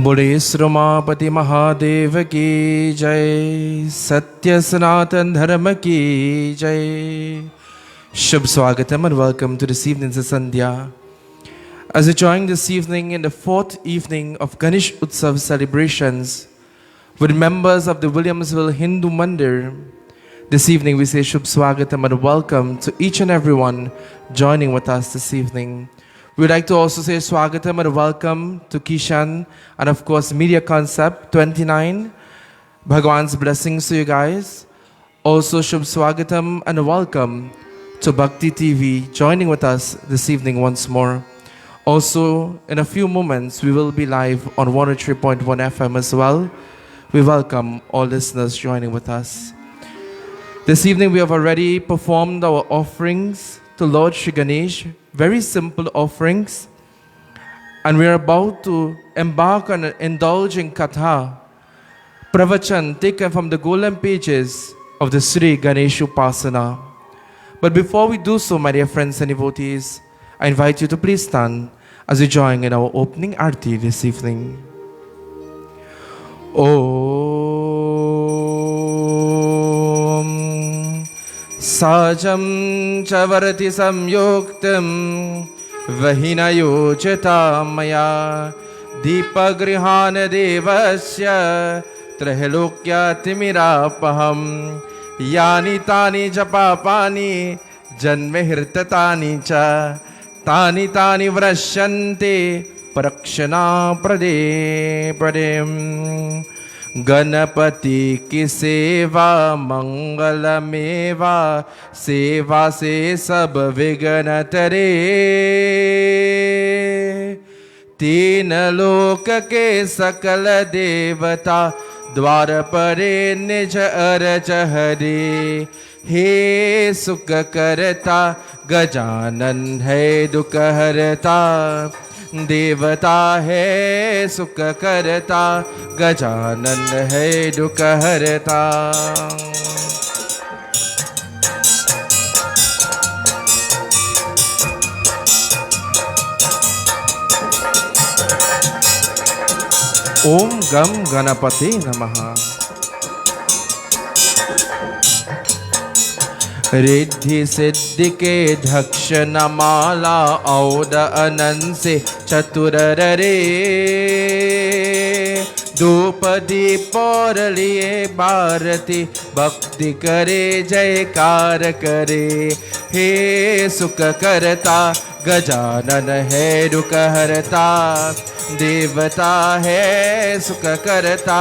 बोले श्रोमापति महादेव की जय, सत्य सनातन धर्म की जय. Shubh Swagatam and welcome to this evening's Sandhya. As we join this evening in the fourth evening of Ganesh Ustav celebrations with members of the Williamsville Hindu Mandir, this evening we say Shubh Swagatam and welcome to each and everyone joining with us this evening. We'd like to also say Swagatam and welcome to Kishan and of course Media Concept 29. Bhagwan's blessings to you guys. Also Shubh Swagatam and welcome to Bhakti TV joining with us this evening once more. Also in a few moments we will be live on 103.1 FM as well. We welcome all listeners joining with us. This evening we have already performed our offerings to Lord Shri Ganesh. Very simple offerings, and we are about to embark on an indulging katha, pravachan taken from the golden pages of the Sri Ganesh Upasana. But before we do so, my dear friends and devotees, I invite you to please stand as we join in our opening arti this evening. Sajam chavarati samyuktam vahina yochita maya deepagrihan devasya trahelokya timirapaham yani tani japapani janme hirtatani cha tani tani vrashyante prakshana prade pradem. Ganpati की सेवा मंगल मेवा सेवा से सब विघ्न तरे तीन लोक के सकल देवता द्वार परे निज अरज हरे हे सुख करता गजानन है दुख हरता देवता है सुख करता गजानन है दुख हरता. ओम गम गणपते नमः. रिद्धि सिद्धि के धक्षण माला औद अनंत से चतुर रे धूप दीप और लिए भारती भक्ति करे जयकार करे हे सुख करता गजानन है दुख हरता देवता है सुख करता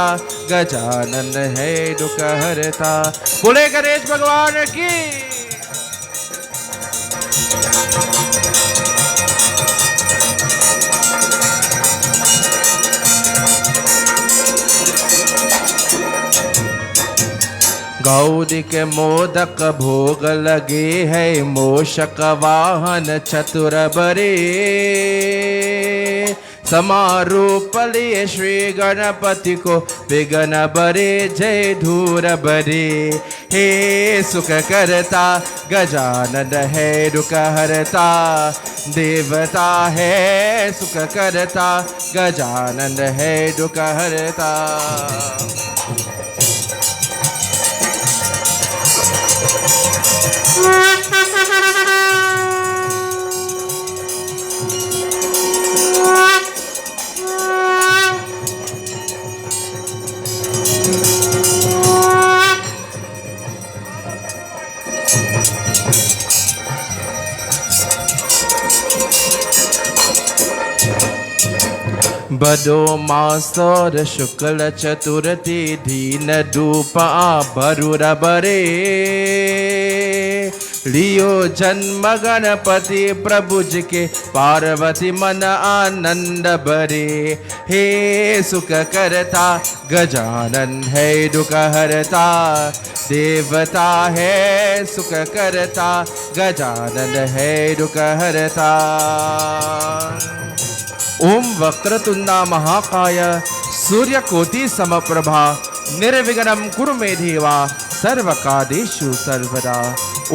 गजानन है दुख हरता. बोले गणेश भगवान की. गौदिक मोदक भोग लगे है मोषक वाहन चतुर बरे समारोह लिए श्री गणपति को विघ्न बरे जय धूर बरे हे सुख करता गजानन है दुख हरता देवता है सुख करता गजानन है दुख हरता. बदो मासोर शुक्ल चतुर्थी दीन धूपा भरुर बरे लियो जन्म गणपति प्रभु जी के पार्वती मन आनंद बरे हे सुख करता गजानन है दुख हरता देवता है सुख करता गजानन है दुख हरता. ओम वक्रतुंडा महाकाय सूर्यकोटि समप्रभा निर्विघ्नं कुरु मे देवा सर्वकार्येषु सर्वदा.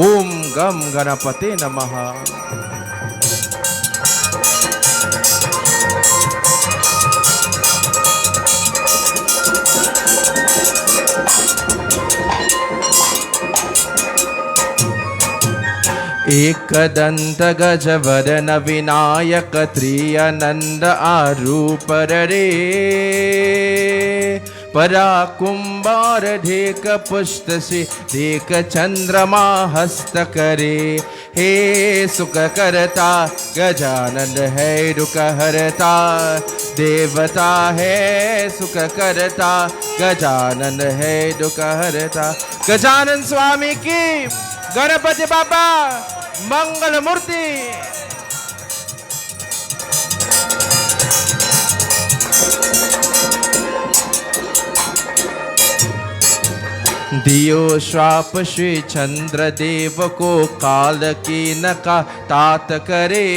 ओम गम गणपते नमः. एकदंत गजवदन विनायक त्रियनंद आरूप रे पराकुंभार ढेक पुष्ट से देख चंद्रमा हस्त करे हे सुख करता गजानन है दुख हरता देवता है सुख करता गजानन है दुख हरता। गजानन स्वामी की, गणपति बाबा मंगल मूर्ति। दियो श्राप श्री चंद्र देव को काल की नका तात करे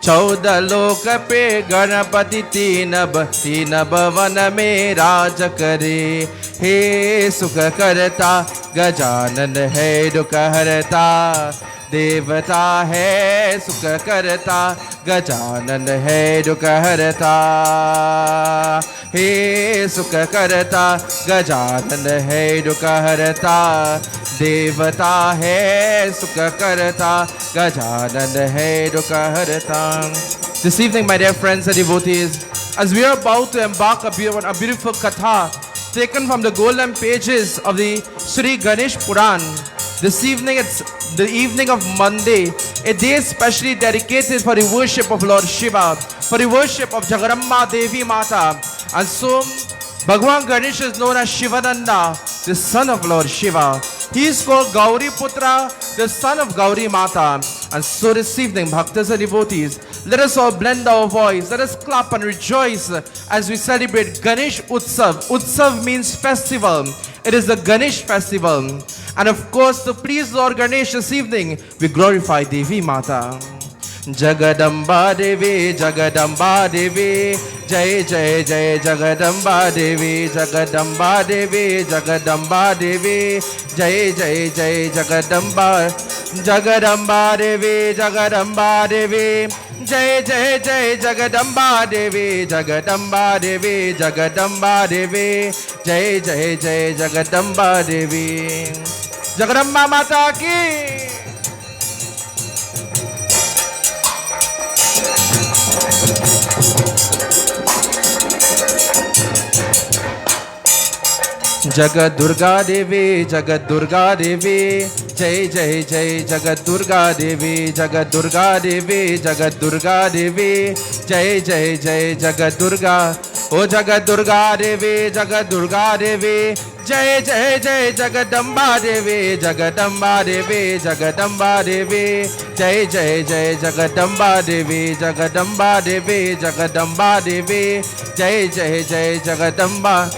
14 लोक पे गणपति तीन भवन में राज करे हे सुख करता गजानन है दुख हरता देवता है सुख करता गजानन है दुख हरता हे सुख करता गजानन है दुख हरता देवता है सुख करता गजानन है दुख हरता। This evening, my dear friends and devotees, as we are about to embark on a beautiful katha taken from the golden pages of the Sri Ganesh Puran, this evening it's the evening of Monday, a day specially dedicated for the worship of Lord Shiva, for the worship of Jagadamba Devi Mata. And so, Bhagwan Ganesha is known as Shivananda, the son of Lord Shiva. He is called Gauri Putra, the son of Gauri Mata. And so this evening, Bhaktas and devotees, let us all blend our voice, let us clap and rejoice as we celebrate Ganesh Ustav. Utsav means festival. It is the Ganesh festival. And of course, to please Lord Ganesh this evening, we glorify Devi Mata. Jagadamba Devi, Jagadamba Devi, Jai Jai Jai Jagadamba Devi, Jagadamba Devi, Jagadamba Devi, Jai Jai Jai Jagadamba, Jagadamba Devi, Jagadamba Devi, Jai Jai Jai Jagadamba Devi, Jagadamba Devi, Jagadamba Devi, Jai Jai Jai Jagadamba Devi. Jagadamba Mata ki. Jagat Durga Devi, Jagat Durga Devi, Jai Jai Jai Jagat Durga Devi, Jagat Durga Devi, Jagat Durga Devi, Jai Jai Jai Jagat Durga, O Jagat Durga Devi, Jagat Durga Devi, Jai Jai Jai Jagadamba Devi, Jagadamba Devi, Jagadamba Devi, Jai Jai Jai Jagadamba Devi, Jagadamba Devi, Jagadamba Devi, Jai Jai Jai Jagadamba.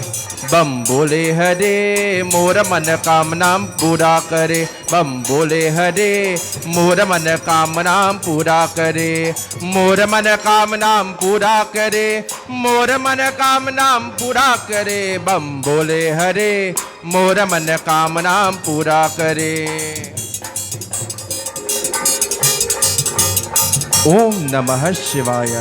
बम बोले हरे मोर मन कामना पूरा करे, बम बोले हरे मोर मन कामना पूरा करे, मोर मन कामना पूरा करे, मोर मन कामना पूरा करे, बम बोले हरे मोर मन कामना पूरा करे। ओम नमः शिवाय।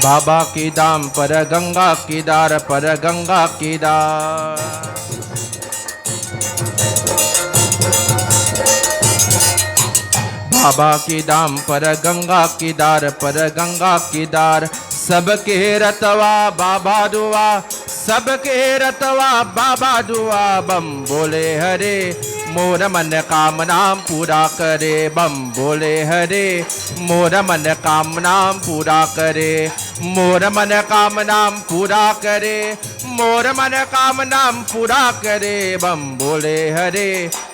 बाबा की दाम पर गंगा की दार पर गंगा की दार, बाबा की दाम पर गंगा की दार पर गंगा की दार, सबके रतवा बाबा दुआ, सबके रतवा बाबा दुआ, बम बोले हरे मोर मन कामना पूरा करे, बम बोले हरे मोर मन कामना पूरा करे, मोर मन कामना पूरा करे, मोर मन कामना पूरा करे, बम बोले हरे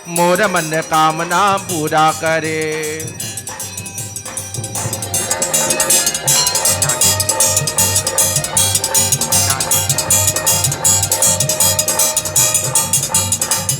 मोर मन कामना पूरा करे।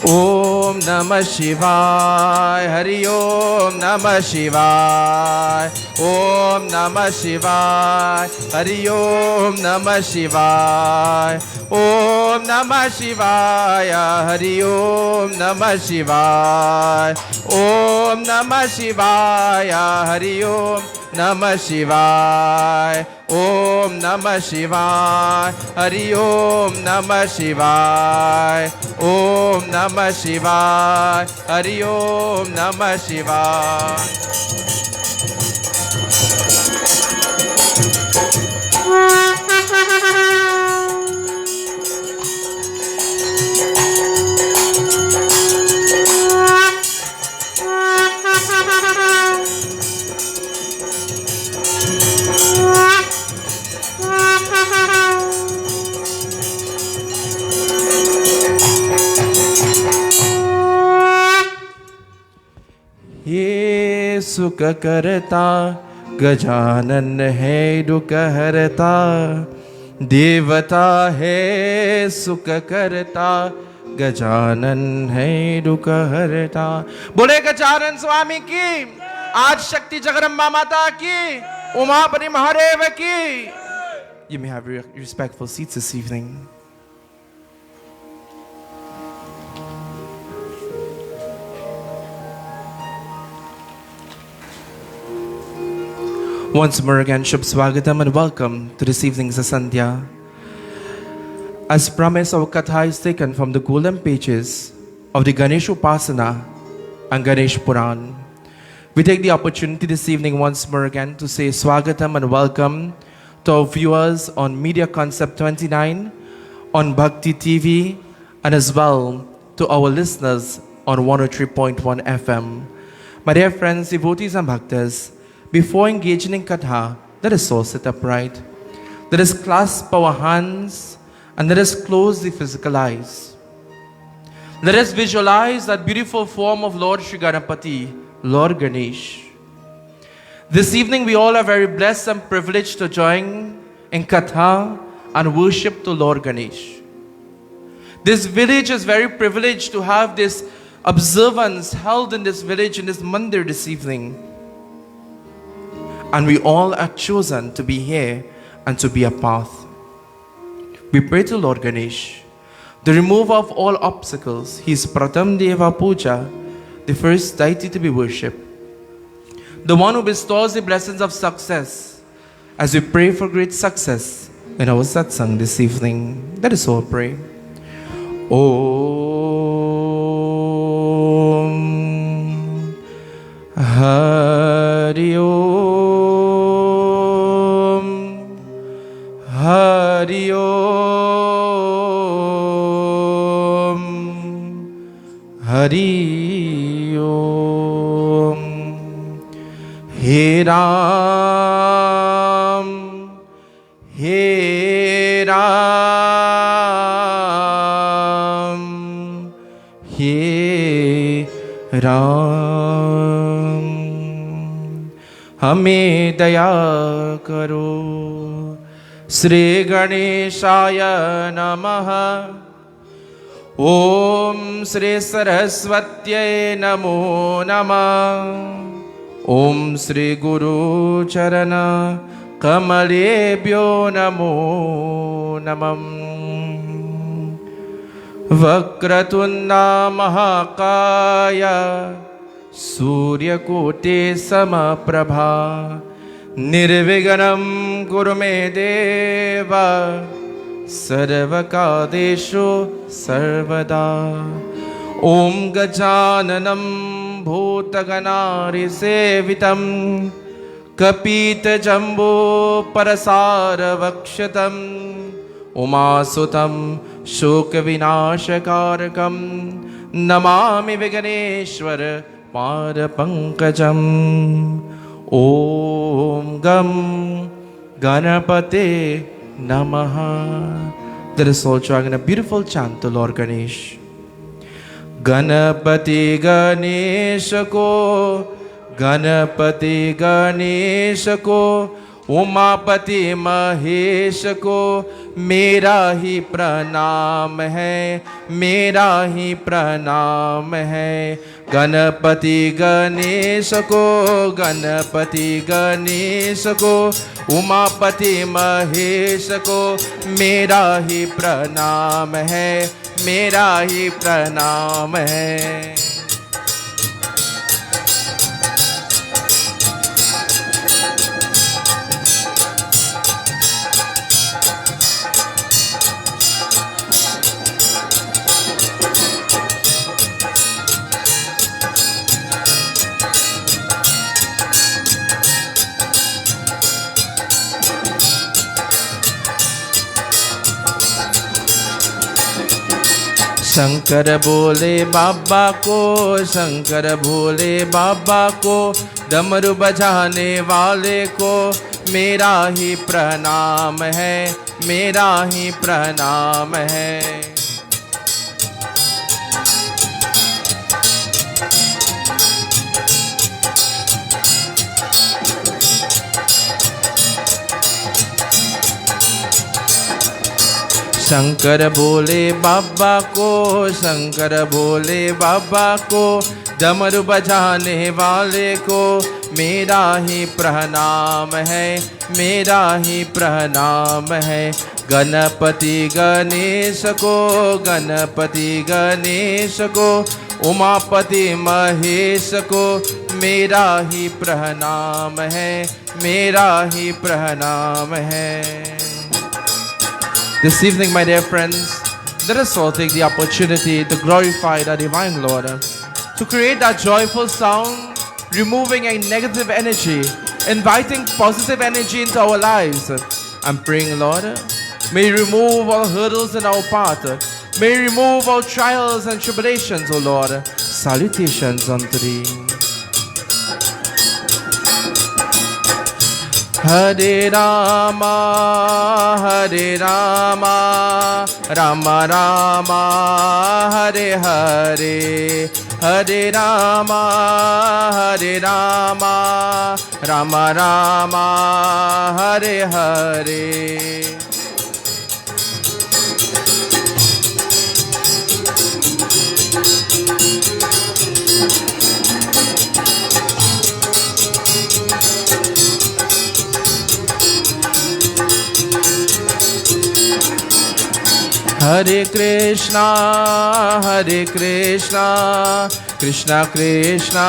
ओम Namah Shivaya, Hari Om Namah Shivaya, Om Namah Shivaya, Hari Om Namah Shivaya, Om Namah Shivaya, Hari Om Namah Shivaya, Om Namah Shivaya, Hari Om Namah Shivaya, Om Namah Shivaya, Hari Om Namah Shivaya, Om Namah Shivaya, Hari Om Namah Shivaya. ये सुख करता गजानन है दुख हरता, देवता है सुख करता गजानन है दुख हरता। बोले गजानन स्वामी की, आज शक्ति जगदम्बा माता की, उमापति महादेव की। You may have respectful seats this evening. Once more again, Shubh Swagatam and welcome to this evening's Sandhya. As promised, our Katha is taken from the golden pages of the Ganesh Upasana and Ganesh Puran. We take the opportunity this evening once more again to say Swagatam and welcome to our viewers on Media Concept 29, on Bhakti TV, and as well to our listeners on 103.1 FM. My dear friends, devotees and bhaktas, before engaging in Katha, let us all sit upright. Let us clasp our hands and let us close the physical eyes. Let us visualize that beautiful form of Lord Shri Ganapati, Lord Ganesh. This evening we all are very blessed and privileged to join in Katha and worship to Lord Ganesh. This village is very privileged to have this observance held in this village, in this mandir this evening. And we all are chosen to be here and to be a path. We pray to Lord Ganesh, the remover of all obstacles. He is Pratham Deva Puja, the first deity to be worshipped, the one who bestows the blessings of success. As we pray for great success in our satsang this evening, let us all pray. Om Hari Om Hari Om Hari Om. He Ram He Ram He Ram. हमें दया करो। श्री गणेशाय नमः। ओम श्री सरस्वत्यै नमो नमः। ओम श्री गुरु चरण कमलेभ्यो नमो नमः। वक्रतुंड महाकाय सूर्यकोटि समप्रभा निर्विघ्नं कुरु मे देव सर्वकार्येषु सर्वदा। ओम गजाननं भूतगणाधिसेवितं कपितजम्बो परसारवक्षतं उमासुतं शोकविनाशकारकं Namami Vighneshwar पादपङ्कजम्। Om Gam Ganapate Namaha. Let us all join a beautiful chant to Lord Ganesh. Ganapati Ganesha ko, Ganapati Ganesha ko, Umapati Mahesh को मेरा ही प्रणाम है, मेरा ही प्रणाम है। गणपति गणेश को, गणपति गणेश को, उमापति महेश को मेरा ही प्रणाम है, मेरा ही प्रणाम है। शंकर भोले बाबा को, शंकर भोले बाबा को, डमरू बजाने वाले को मेरा ही प्रणाम है, मेरा ही प्रणाम है। शंकर भोले बाबा को, शंकर भोले बाबा को, डमरू बजाने वाले को मेरा ही प्रणाम है, मेरा ही प्रणाम है। गणपति गणेश को, गणपति गणेश को, उमापति महेश को मेरा ही प्रणाम है, मेरा ही प्रणाम है। This evening, my dear friends, let us all take the opportunity to glorify the Divine Lord, to create that joyful sound, removing a negative energy, inviting positive energy into our lives, and praying, Lord, may you remove all hurdles in our path, may you remove all trials and tribulations, O Lord. Salutations unto thee. Hare Rama, Hare Rama, Rama Rama, Hare Hare, Hare Rama, Hare Rama, Rama Rama, Hare Hare. Hare Krishna, Hare Krishna, Krishna Krishna,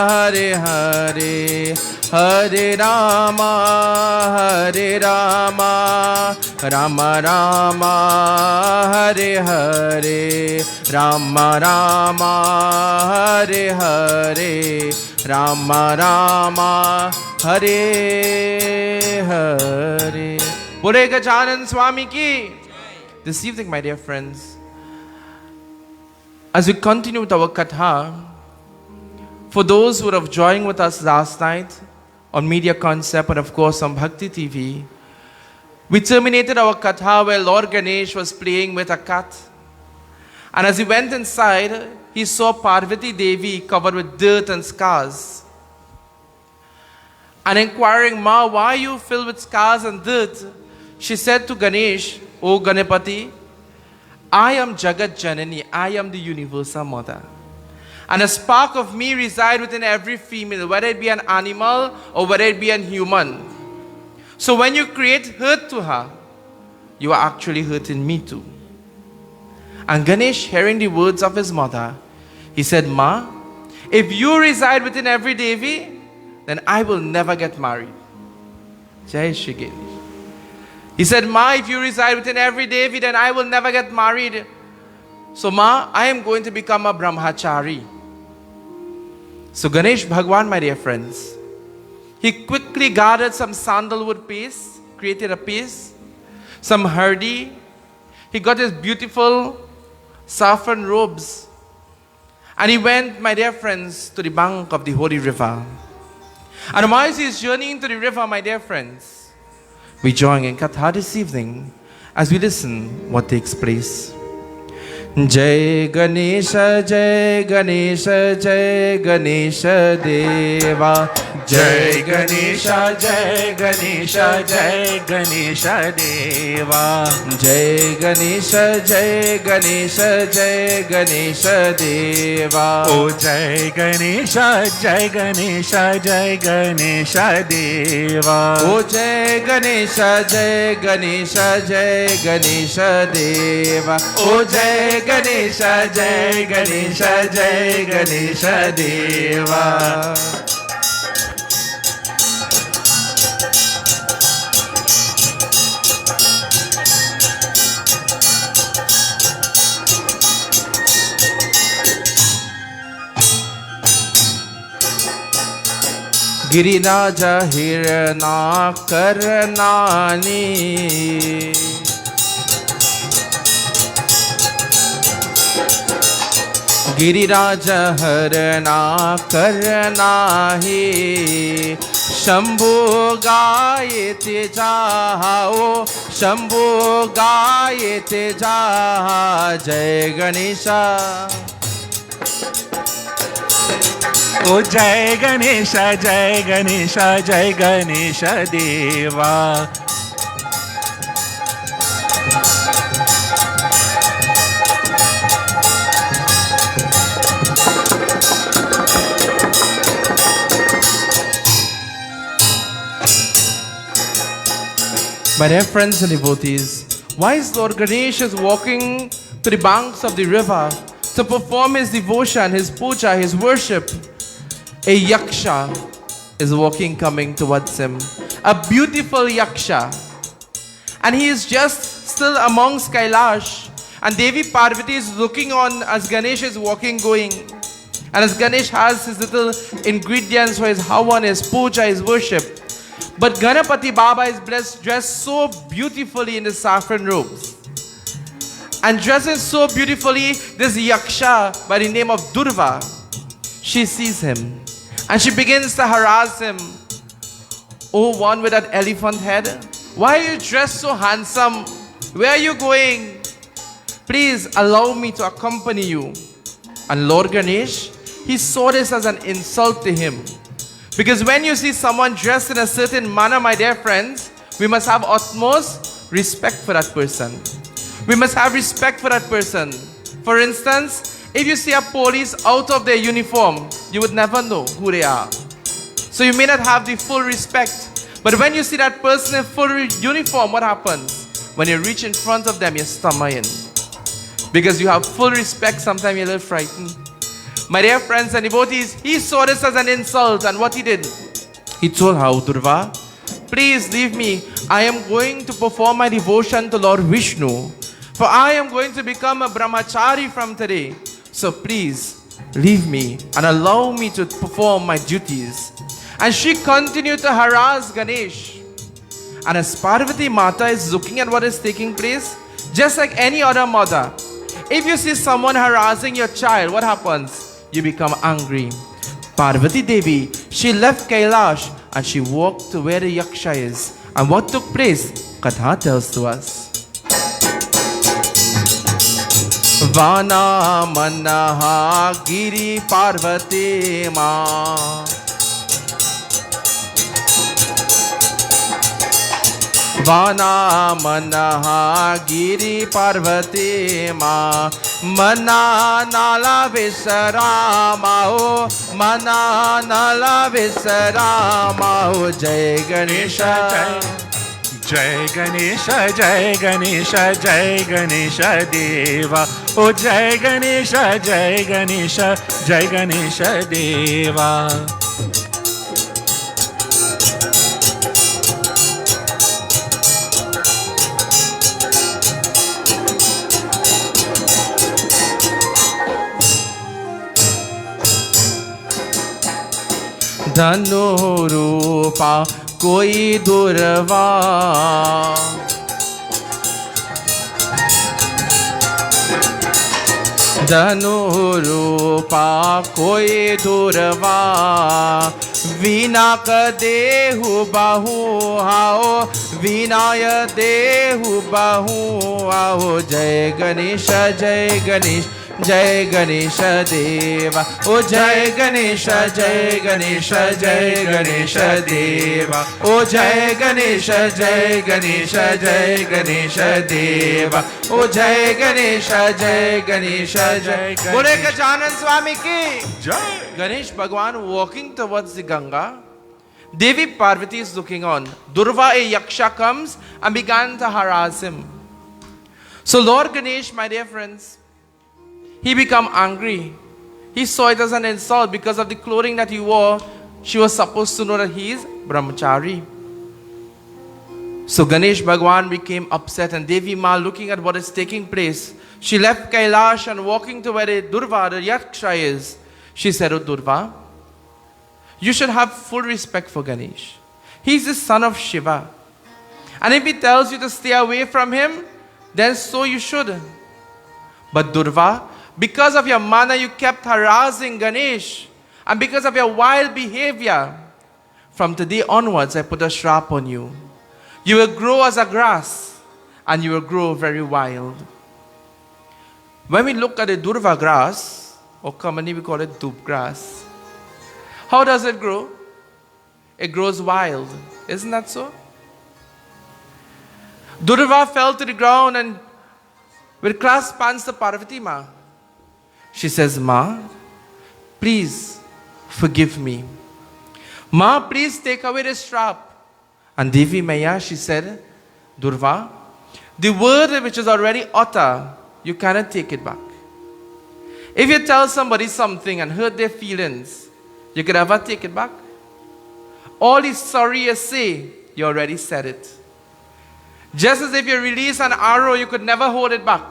Hare Hare, Hare Rama, Hare Rama, Rama Rama, Hare Hare, Rama Rama, Hare Hare, Rama Rama, Hare Hare. Bole Gajanan Swami ki. This evening, my dear friends, as we continue with our katha, for those who have joined with us last night on Media Concept and of course on Bhakti TV, we terminated our katha where Lord Ganesh was playing with a cat. And as he went inside, he saw Parvati Devi covered with dirt and scars. And inquiring, Ma, why are you filled with scars and dirt? She said to Ganesh, O Ganapati, I am Jagat Janani, I am the universal mother. And a spark of me resides within every female, whether it be an animal or whether it be a human. So when you create hurt to her, you are actually hurting me too. And Ganesh, hearing the words of his mother, he said, Ma, if you reside within every Devi, then I will never get married. Jai Shri Ganesh. He said, Ma, if you reside within every Devi, then I will never get married. So, Ma, I am going to become a brahmachari. So, Ganesh Bhagwan, my dear friends, he quickly gathered some sandalwood paste, created a paste, some hardi. He got his beautiful saffron robes. And he went, my dear friends, to the bank of the holy river. And while he is journeying to the river, my dear friends, we join in Katha this evening as we listen what takes place. जय गणेश जय गणेश जय गणेश देवा जय गणेश जय गणेश जय गणेश देवा जय गणेश जय गणेश जय गणेश देवा ओ जय गणेश जय गणेश जय गणेश देवा ओ जय गणेश जय गणेश जय गणेश देवा ओ जय गणेश जय गणेश जय गणेश देवा गिरिराज हिरणा करनानी गिरिराज हरणा करनाही शंभु गायते जाओ शंभु गायते जा जय गणेशा ओ जय गणेश जय गणेश जय गणेश देवा My dear friends and devotees, why is Lord Ganesh is walking to the banks of the river to perform his devotion, his puja, his worship? A yaksha is walking, coming towards him. A beautiful yaksha. And he is just still amongst Kailash. And Devi Parvati is looking on as Ganesh is walking, going. And as Ganesh has his little ingredients for his havan, his puja, his worship. But Ganapati Baba is dressed so beautifully in his saffron robes. And dresses so beautifully, this yaksha by the name of Durva, she sees him. And she begins to harass him. Oh, one with that elephant head, why are you dressed so handsome? Where are you going? Please allow me to accompany you. And Lord Ganesh, he saw this as an insult to him. Because when you see someone dressed in a certain manner, my dear friends, we must have utmost respect for that person. We must have respect for that person. For instance, if you see a police out of their uniform, you would never know who they are. So you may not have the full respect. But when you see that person in full uniform, what happens? When you reach in front of them, you're stammering. Because you have full respect, sometimes you're a little frightened. My dear friends and devotees, he saw this as an insult, and what he did? He told her, Durva, please leave me. I am going to perform my devotion to Lord Vishnu. For I am going to become a brahmachari from today. So please, leave me and allow me to perform my duties. And she continued to harass Ganesh. And as Parvati Mata is looking at what is taking place, just like any other mother, if you see someone harassing your child, what happens? You become angry. Parvati Devi, she left Kailash and she walked to where the yaksha is. And what took place? Katha tells to us. Vana manaha giri parvati ma Vana manaha giri parvati ma Mana nala visarama ho Mana nala visarama ho Jai Ganesha जय गणेश जय गणेश जय गणेश देवा ओ जय गणेश जय गणेश जय गणेश देवा धनु रूपा कोई दुर्वा धनु रूपा कोई दुर्वा वीणा का देहु बाहु हाओ विनाय देहु बहु आओ जय गणेश जय गणेश जय गणेश देवा ओ जय गणेश जय गणेश जय गणेश देवा ओ जय गणेश जय गणेश जय गणेश देवा ओ जय गणेश जय गणेश जय बोले गजानन स्वामी की जय. Ganesh Bhagwan walking towards the Ganga. Devi Parvati is looking on. Durva, a yaksha, comes and began to harass him. So Lord Ganesh, my dear friends, he became angry. He saw it as an insult because of the clothing that he wore. She was supposed to know that he is brahmachari. So Ganesh Bhagwan became upset, and Devi Ma, looking at what is taking place, she left Kailash and walking to where the Durva, the yaksha, is. She said, "Oh Durva, you should have full respect for Ganesh. He's the son of Shiva. And if he tells you to stay away from him, then so you should. But Durva, because of your manner, you kept harassing Ganesh. And because of your wild behavior, from today onwards, I put a shrap on you. You will grow as a grass, and you will grow very wild." When we look at the Durva grass, or commonly we call it dub grass, how does it grow? It grows wild. Isn't that so? Durva fell to the ground and with clasped hands to Parvati Ma. She says, "Ma, please forgive me. Ma, please take away the strap." And Devi Maya, she said, "Durva, the word which is already uttered, you cannot take it back. If you tell somebody something and hurt their feelings, you could ever take it back? All the sorry you say, you already said it. Just as if you release an arrow, you could never hold it back.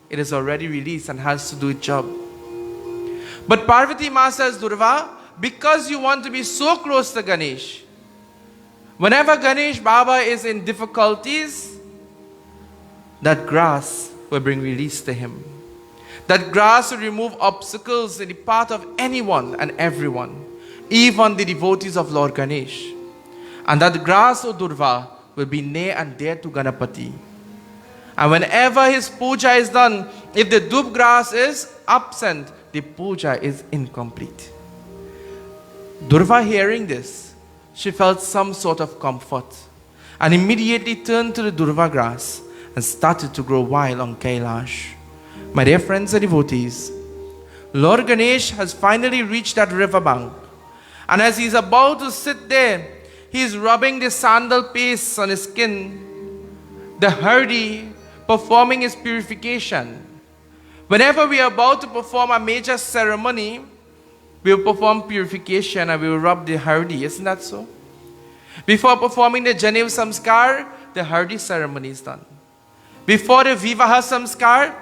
It is already released and has to do its job." But Parvati Ma says, "Durva, because you want to be so close to Ganesh, whenever Ganesh Baba is in difficulties, that grass will bring release to him. That grass will remove obstacles in the path of anyone and everyone, even the devotees of Lord Ganesh. And that grass, O Durva, will be near and dear to Ganapati. And whenever his puja is done, if the dub grass is absent, the puja is incomplete." Durva, hearing this, she felt some sort of comfort and immediately turned to the Durva grass and started to grow wild on Kailash. My dear friends and devotees, Lord Ganesh has finally reached that riverbank, and as he's about to sit there, he's rubbing the sandal paste on his skin, the hardi, performing his purification. Whenever we are about to perform a major ceremony, we will perform purification and we will rub the hardi. Isn't that so? Before performing the Janev Samskar, the hardi ceremony is done. Before the Vivaha Samskar,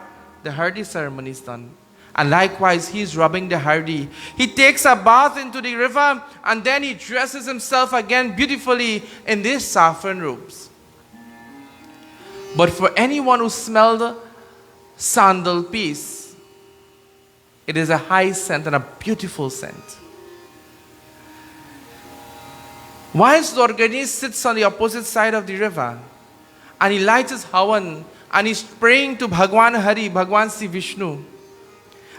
the hardi ceremony is done. And likewise, he is rubbing the hardi. He takes a bath into the river and then he dresses himself again beautifully in these saffron robes. But for anyone who smelled sandal paste, it is a high scent and a beautiful scent. Whilst Lord Ganesh sits on the opposite side of the river and he lights his havan and he's praying to Bhagwan Hari, Bhagwan Sri Vishnu,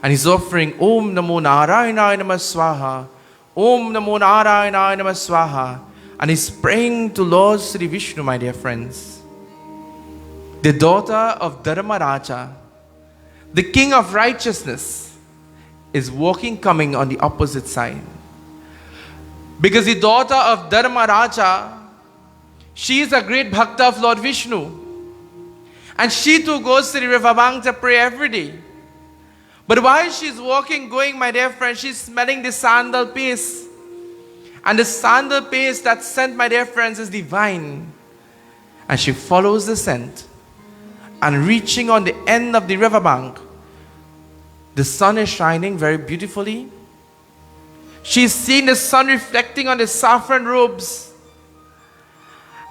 and he's offering Om Namo Narayana Namah Swaha, Om Namo Narayana Namah Swaha, and he's praying to Lord Sri Vishnu, my dear friends. The daughter of Dharmaraja, the king of righteousness, is walking, coming on the opposite side. Because the daughter of Dharmaraja, she is a great bhakta of Lord Vishnu. And she too goes to the riverbank to pray every day. But while she's walking, going, my dear friend, she's smelling the sandal paste. And the sandal paste, that scent, my dear friends, is divine. And she follows the scent. And reaching on the end of the riverbank, the sun is shining very beautifully. She's seeing the sun reflecting on the saffron robes.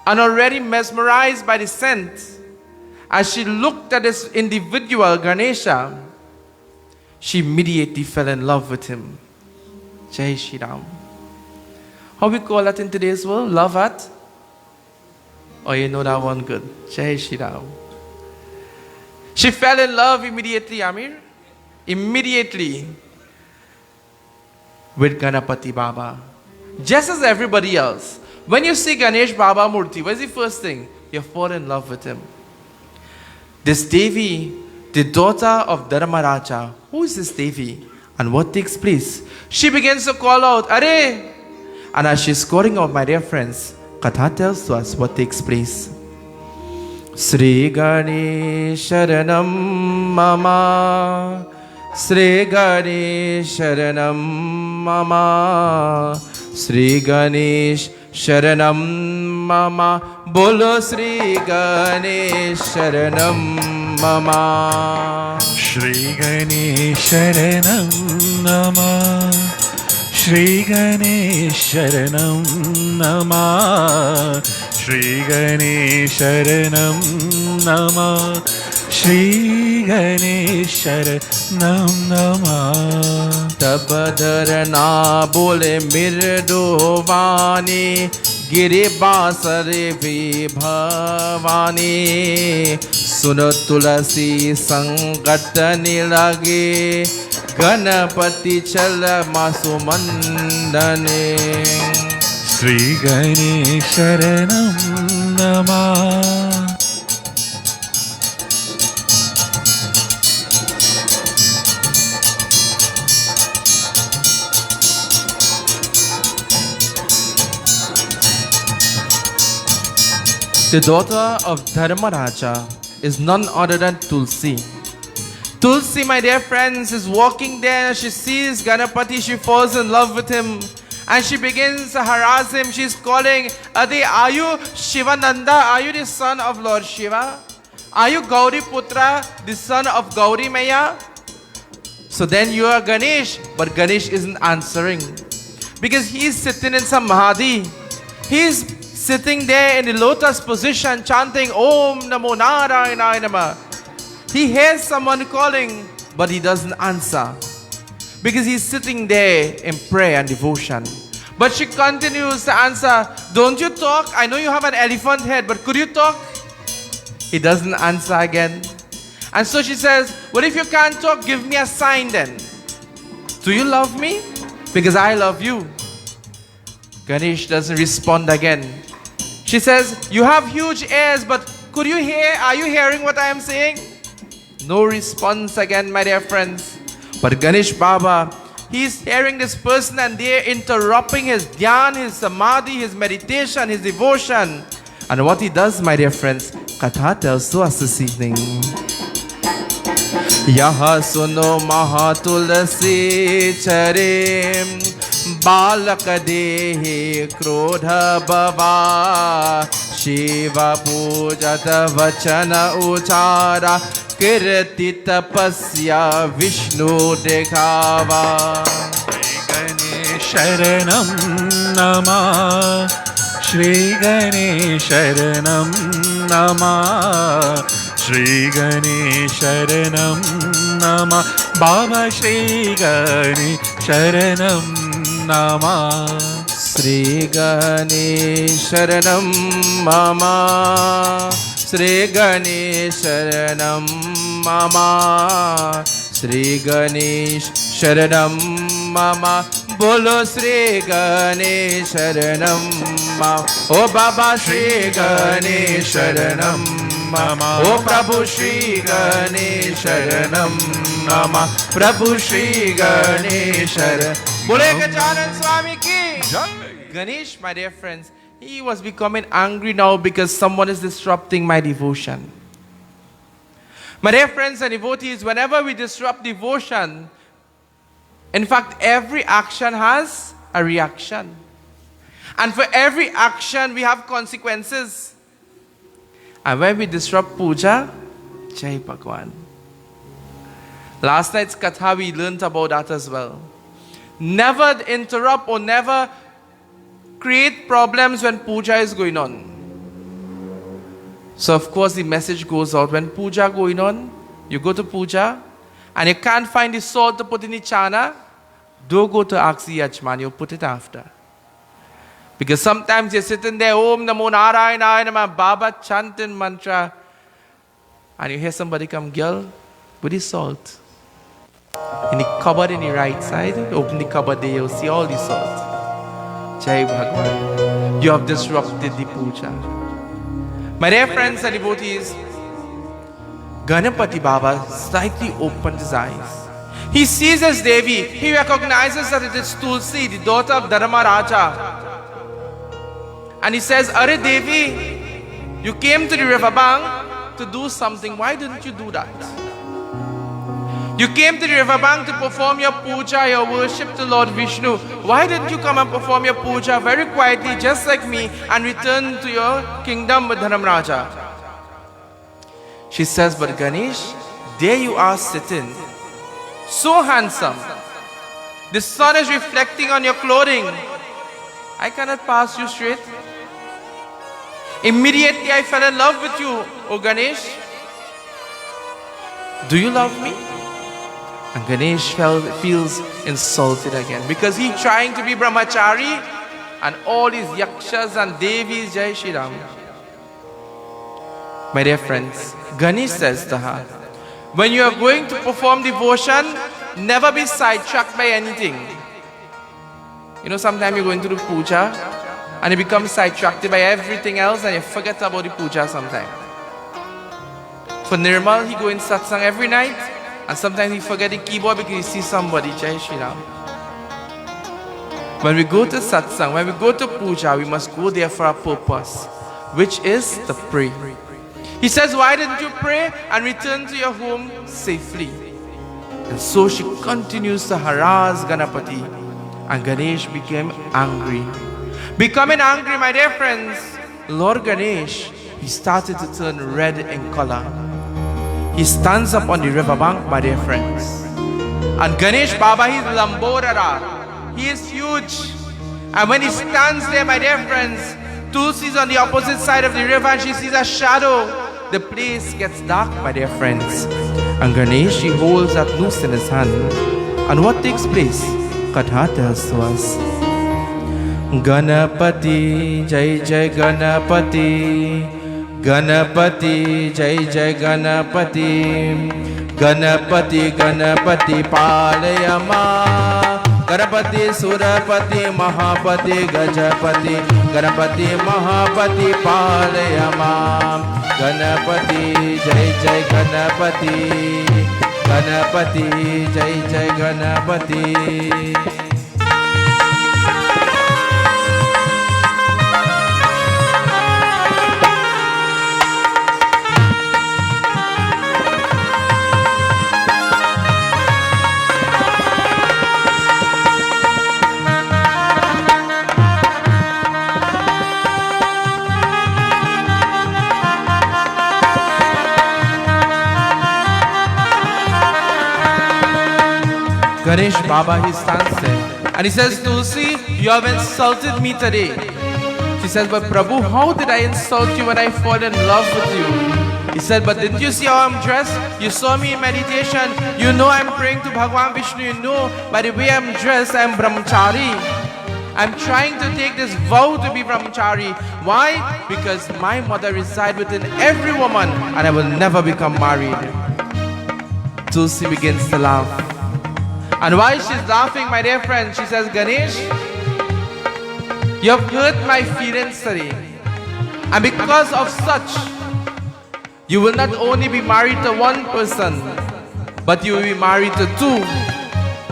And already mesmerized by the scent, as she looked at this individual, Ganesha, she immediately fell in love with him. Jai Shri Ram. How we call that in today's world? Love at Oh, you know that one good. Jai Shri Ram. She fell in love immediately, Amir. Immediately. With Ganapati Baba. Just as everybody else. When you see Ganesh Baba Murti, what is the first thing? You fall in love with him. This Devi, the daughter of Dharmaraja. Who is this Devi? And what takes place? She begins to call out, Are! And as she's calling out, my dear friends, Katha tells to us what takes place. Sri Ganesh Sharanam Mama. Sri Ganesh Sharanam Mama. Sri Ganesh Sharanam Mama. Bolo Sri Ganesh Sharanam Mama. Shri Ganesh Sharanam Nama. Shri Ganesh Sharanam Nama. Shri Ganesh Sharanam Nama. Shri Ganesh Sharanam Nama. Tab dharna bole mirdovani Giri basare vi bhavani Suno tulasi sangatani lage Ganapati chala masu mandane. Shri Ganesh Sharanam Nama. The daughter of Dharmaraja is none other than Tulsi. Tulsi, my dear friends, is walking there. She sees Ganapati. She falls in love with him. And she begins to harass him. She's calling, Adi, are you Shivananda? Are you the son of Lord Shiva? Are you Gauri Putra, the son of Gauri Maya? So then you are Ganesh. But Ganesh isn't answering. Because he's sitting in Samadhi. He's sitting there in the lotus position chanting Om Namo Narayana Namah. He hears someone calling, but he doesn't answer. Because he's sitting there in prayer and devotion. But she continues to answer, don't you talk? I know you have an elephant head, but could you talk? He doesn't answer again. And so she says, well, if you can't talk, give me a sign then. Do you love me? Because I love you. Ganesh doesn't respond again. She says, you have huge ears, but could you hear? Are you hearing what I am saying? No response again, my dear friends. But Ganesh Baba, he's hearing this person and they're interrupting his dhyan, his samadhi, his meditation, his devotion. And what he does, my dear friends, Katha tells to us this evening. Yaha suno mahatulasi charim Balak dehi krodha bhava Shiva pujata vachana uchara Kirti tapasya Vishnu dekhava. Shri Ganesh Sharanam Nama. Shri Ganesh Sharanam Nama. Shri Ganesh Sharanam Nama. Baba Shri Ganesh Sharanam Nama. Sri Ganesh Sharanam Mama. Sri Ganesh Sharanam Mama. Sri Ganesh Sharanam Mama. Bolo Sri Ganesh Sharanam Mama. Oh Baba Sri Ganesh Sharanam Mama. Oh Prabhu Sri Ganesh Sharanam Mama. Prabhu Sri Ganesh Sharanam. Bole Gajanan Swami ki Ganesh, my dear friends, he was becoming angry now because someone is disrupting my devotion. My dear friends and devotees, whenever we disrupt devotion, in fact, every action has a reaction. And for every action, we have consequences. And when we disrupt puja, Jai Bhagwan. Last night's katha, we learned about that as well. Never interrupt or never create problems when puja is going on. So of course the message goes out, when puja going on, you go to puja and you can't find the salt to put in the chana, don't go to ask the yajman, you put it after. Because sometimes you're sitting there, Om Namo Narayana Namah, Baba chanting mantra, and you hear somebody come, girl, with the salt. In the cupboard in the right side, open the cupboard there, you'll see all the salt. Jai Bhagwan. You have disrupted the puja. My dear friends and devotees, Ganapati Baba slightly opened his eyes. He sees as Devi. He recognizes that it is Tulsi, the daughter of Dharma Raja. And he says, Are Devi, you came to the riverbank to do something. Why didn't you do that? You came to the riverbank to perform your puja, your worship to Lord Vishnu. Why didn't you come and perform your puja very quietly, just like me, and return to your kingdom with Dharmaraja? She says, but Ganesh, there you are sitting, so handsome. The sun is reflecting on your clothing. I cannot pass you straight. Immediately I fell in love with you, O Ganesh. Do you love me? And Ganesh feels insulted again because he's trying to be brahmachari and all these yakshas and devis, Jai Shri Ram. My dear friends, Ganesh says to her, when you are going to perform devotion, never be sidetracked by anything. You know, sometimes you're going to do puja and you become sidetracked by everything else and you forget about the puja sometimes. For Nirmal, he go in satsang every night. And sometimes he forget the keyboard because he sees somebody, Jai Shri Ram. When we go to satsang, when we go to puja, we must go there for a purpose, which is to pray. He says, why didn't you pray and return to your home safely? And so she continues to harass Ganapati, and Ganesh became angry. Becoming angry, my dear friends, Lord Ganesh, he started to turn red in color. He stands up on the riverbank, my dear friends. And Ganesh Baba, he is Lambodara. He is huge. And when he stands there, my dear friends, Tulsi is on the opposite side of the river and she sees a shadow. The place gets dark, my dear friends. And Ganesh, he holds that noose in his hand. And what takes place? Katha tells to us. Ganapati, Jai Jai Ganapati. Ganapati, Jai Jai Ganapati, Ganapati, Ganapati, Palayama, Ganapati, Surapati, Mahapati, Gajapati, Ganapati, Mahapati, Palayama, Ganapati, Jai Jai Ganapati, Ganapati, Jai Jai Ganapati. Ganesh Baba, he stands there and he says, Tulsi, you have insulted me today. She says, but Prabhu, how did I insult you when I fall in love with you? He said, but didn't you see how I'm dressed? You saw me in meditation. You know I'm praying to Bhagwan Vishnu. You know by the way I'm dressed, I'm brahmachari. I'm trying to take this vow to be brahmachari. Why? Because my mother resides within every woman and I will never become married. Tulsi begins to laugh. And while she's laughing, my dear friend, she says, Ganesh, you have hurt my feelings today. And because of such, you will not only be married to one person, but you will be married to two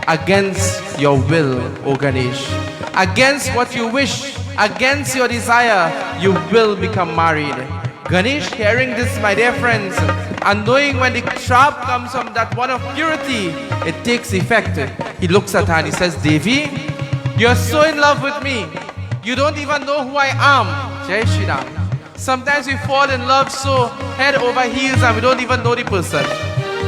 against your will, O Ganesh. Against what you wish, against your desire, you will become married. Ganesh, hearing this, my dear friends, and knowing when the trap comes from that one of purity, it takes effect. He looks at her and he says, Devi, you're so in love with me. You don't even know who I am. Jai Shri Ram. Sometimes we fall in love so head over heels and we don't even know the person.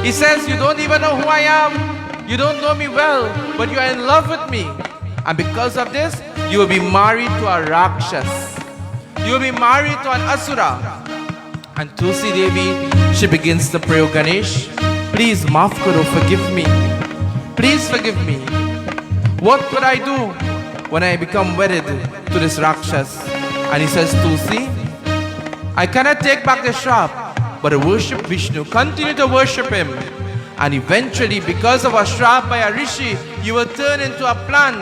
He says, you don't even know who I am. You don't know me well, but you are in love with me. And because of this, you will be married to a Rakshas. You will be married to an Asura. And Tulsi Devi, she begins to pray, O Ganesh, please maaf karo, forgive me. Please forgive me. What could I do? when I become wedded to this Rakshas. And he says, Tulsi, I cannot take back the shrap, but worship Vishnu. Continue to worship him. And eventually, because of a shrap by a rishi, you will turn into a plant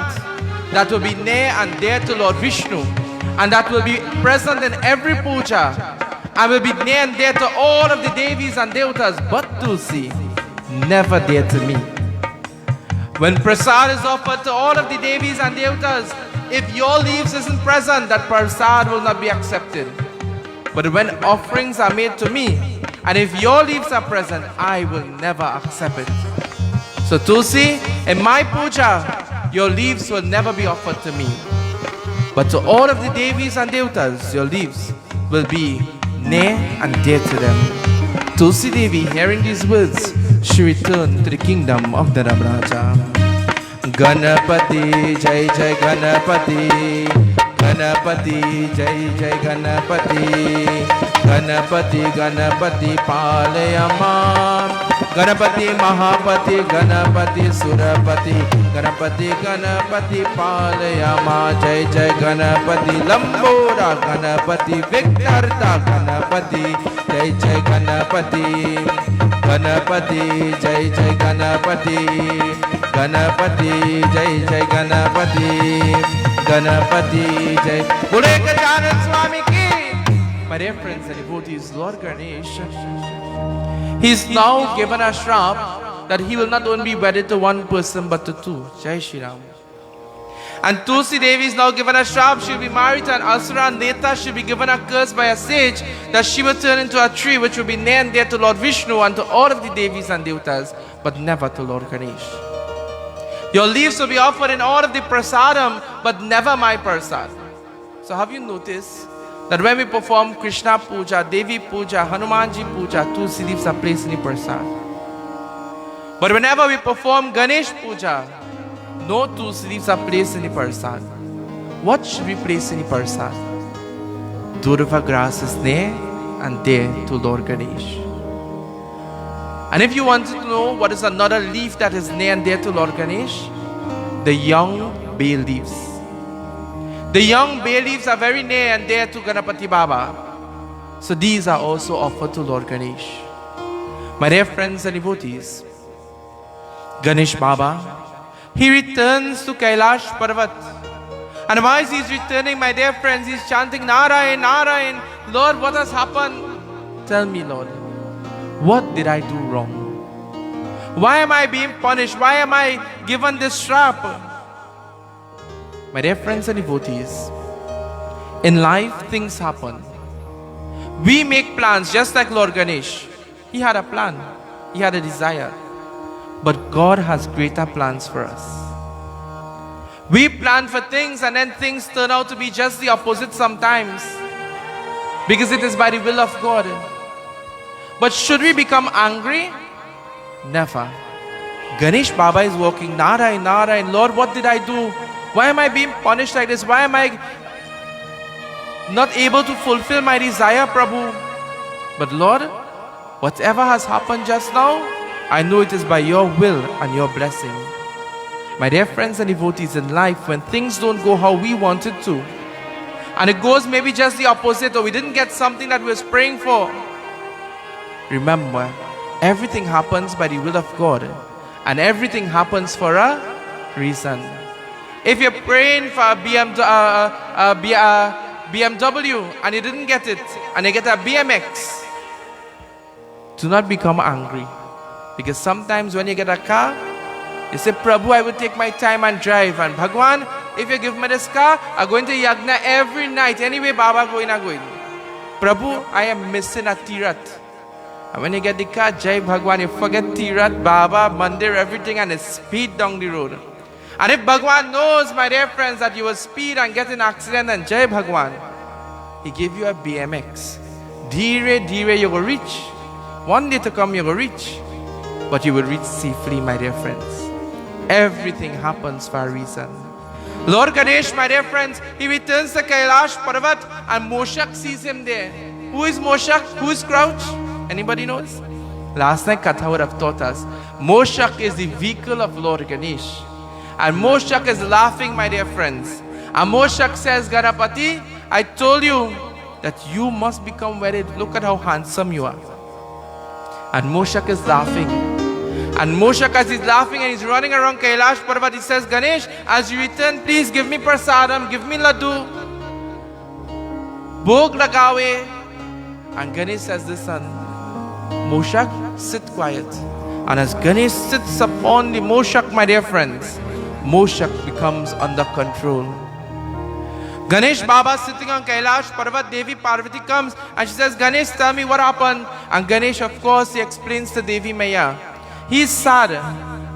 that will be near and dear to Lord Vishnu. And that will be present in every puja. And will be near and dear to all of the Devis and Devatas. But Tulsi, never dear to me. When prasad is offered to all of the Devis and Devatas, if your leaves isn't present, that prasad will not be accepted. But when offerings are made to me, and if your leaves are present, I will never accept it. So Tulsi, in my puja, your leaves will never be offered to me. But to all of the Devis and Devatas, your leaves will be near and dear to them. Tulsi Devi, hearing these words, she returned to the kingdom of the Raja. Ganapati, Jai Jai Ganapati, Ganapati, Jai Jai Ganapati, Ganapati, Ganapati, Palayama, Ganapati, Mahapati, Ganapati, Surapati, Ganapati, Ganapati, Palayama, Jai Jai Ganapati, Lambora, Ganapati, Victarta, Ganapati, Jai Jai Ganapati, Ganapati, Jai Jai Ganapati, Ganapati, Jai Jai Ganapati, Ganapati, Jai. Bole Gajanan Swami ki. My dear friends and devotees, Lord Ganesh, he's now given a shrap that he will not only be wedded to one person but to two. Jai Shri Ram. And Tulsi Devi is now given a shrap. She'll be married to an Asura. Neta, she'll be given a curse by a sage that she will turn into a tree which will be near and dear to Lord Vishnu and to all of the Devis and Devatas, but never to Lord Ganesh. Your leaves will be offered in all of the prasadam, but never my prasad. So have you noticed that when we perform Krishna Puja, Devi Puja, Hanumanji Puja, Tulsi leaves are placed in the prasad. But whenever we perform Ganesh Puja, no Tulsi leaves are placed in the prasad. What should we place in the prasad? Durva grass is near and dear to Lord Ganesh. And if you want to know what is another leaf that is near and dear to Lord Ganesh, the young bay leaves. The young bay leaves are very near and dear to Ganapati Baba. So these are also offered to Lord Ganesh. My dear friends and devotees, Ganesh Baba, he returns to Kailash Parvat. And while he is returning, my dear friends, he is chanting Narayan, Narayan. Lord, what has happened? Tell me, Lord, what did I do wrong? Why am I being punished? Why am I given this shrap? My dear friends and devotees, in life things happen. We make plans just like Lord Ganesh. He had a plan. He had a desire. But God has greater plans for us. We plan for things and then things turn out to be just the opposite sometimes. Because it is by the will of God. But should we become angry? Never. Ganesh Baba is walking, Narayan, Narayan, Lord, what did I do? Why am I being punished like this? Why am I not able to fulfill my desire, Prabhu? But Lord, whatever has happened just now, I know it is by your will and your blessing. My dear friends and devotees, in life, when things don't go how we wanted to, and it goes maybe just the opposite, or we didn't get something that we were praying for, remember, everything happens by the will of God, and everything happens for a reason. If you're praying for a BMW and you didn't get it, and you get a BMX, do not become angry. Because sometimes when you get a car, you say, Prabhu, I will take my time and drive. And Bhagwan, if you give me this car, I'm going to Yagna every night. Anyway, Baba going. Prabhu, I am missing a Tirat. And when you get the car, Jai Bhagwan, you forget Tirat, Baba, Mandir, everything, and it's speed down the road. And if Bhagwan knows, my dear friends, that you will speed and get in an accident, and Jai Bhagwan, he gave you a BMX. Dire, you will reach. One day to come, you will reach. But you will reach safely, my dear friends. Everything happens for a reason. Lord Ganesh, my dear friends, he returns to Kailash Parvat and Moshak sees him there. Who is Moshak? Who is Crouch? Anybody knows? Last night Katha would have taught us. Moshak is the vehicle of Lord Ganesh. And Moshak is laughing, my dear friends. And Moshak says, Ganapati, I told you that you must become very, look at how handsome you are. And Moshak is laughing. And Moshak, as he's laughing and he's running around Kailash Parvat, he says, Ganesh, as you return, please give me prasadam, give me laddu. Bhog lagawe. And Ganesh says this, son, Moshak, sit quiet. And as Ganesh sits upon the Moshak, my dear friends, Moshak becomes under control. Ganesh Baba sitting on Kailash Parvat, Devi Parvati comes and she says, Ganesh, tell me what happened. And Ganesh, of course, he explains to Devi Maya. He is sad.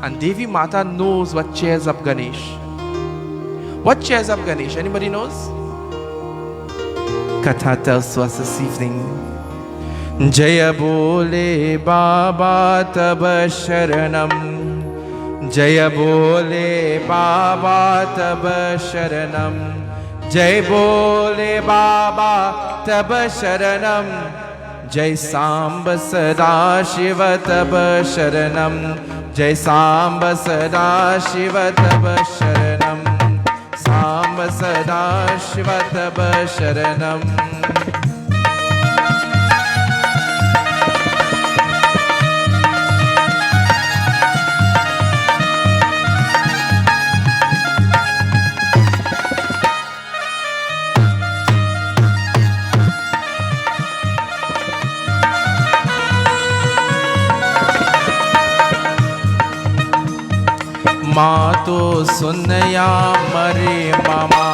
And Devi Mata knows what cheers up Ganesh. What cheers up Ganesh? Anybody knows? Katha tells to us this evening. Jaya Bole Baba Taba Sharanam. Jaya Bole Baba Taba Sharanam. Jai Bole Baba Taba Sharanam. Jai Samba Sada Shiva Taba Sharanam. Jai Samba Sada Shiva Taba Sharanam. Samba Sada Shiva Taba Sharanam. माँ तो सुनया मरे मामा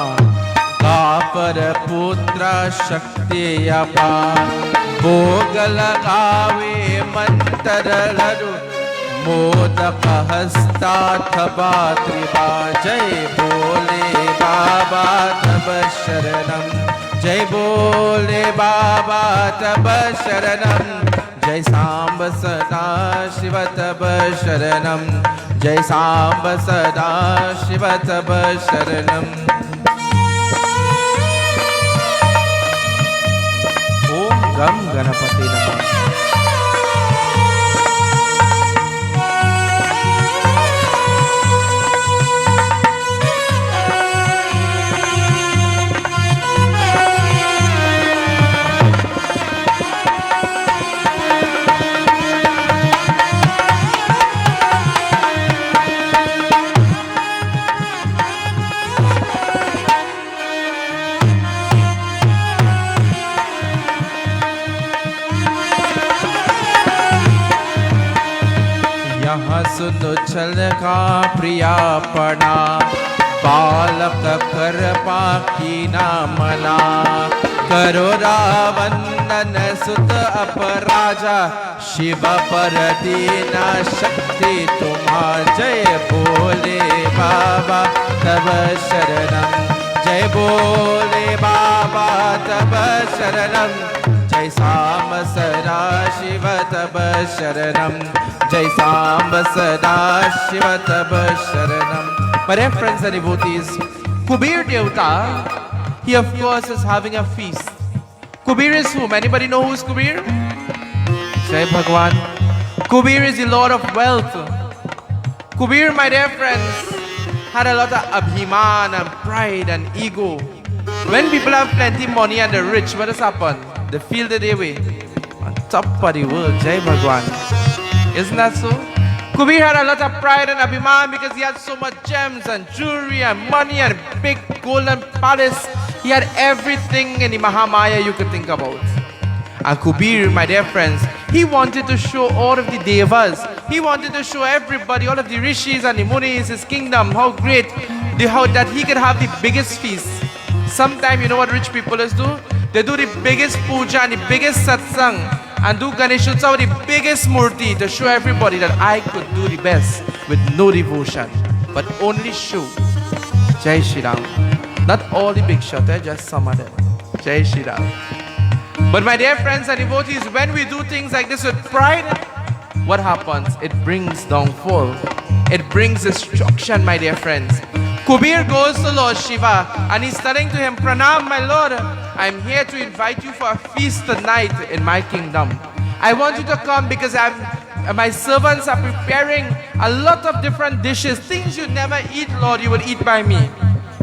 गापर पुत्र शक्ति अपार भोग लगावे मंत्र लरु मोदक हस्ता थबा त्रिभा जय बोले बाबा तब शरणम जय बोले बाबा तब शरणम जय सांब सदा शिव तब शरणम जय सांब सदा शिव तब शरणम ओम गम गणपति नमः सुनो छल का प्रिया पड़ा बालक कर पाकी ना मना करो रावंदन सुत अपराजा शिव पर दीना शक्ति तुम्हा जय बोले बाबा तब शरणम जय बोले बाबा तब शरणम जय सांब सदा शिव तब शरणम Jai Samba Sada Shiva Taba Sharanam. My dear friends and devotees, Kuber Devta, he of course is having a feast. Kuber is whom? Anybody know who is Kuber? Jai Bhagwan. Kuber is the Lord of wealth. Kuber, my dear friends, had a lot of abhiman and pride and ego. When people have plenty money and they're rich, what has happened? They feel that they way on top of the world. Jai Bhagwan. Isn't that so? Kuber had a lot of pride and abhiman because he had so much gems and jewelry and money and big golden palace. He had everything in the Mahamaya you could think about. And Kuber, my dear friends, he wanted to show all of the devas. He wanted to show everybody, all of the rishis and the munis, his kingdom, how great, how that he could have the biggest feast. Sometime, you know what rich people do? They do the biggest puja and the biggest satsang. And do Ganesh Ustav, the biggest murti, to show everybody that I could do the best with no devotion, but only show. Jai Shri Ram. Not all the big shots, just some of them. Jai Shri Ram. But my dear friends and devotees, when we do things like this with pride, what happens? It brings downfall. It brings destruction, my dear friends. Kuber goes to Lord Shiva and he's telling to him, Pranam, my Lord, I'm here to invite you for a feast tonight in my kingdom. I want you to come because I'm my servants are preparing a lot of different dishes, things you never eat, Lord, you will eat by me.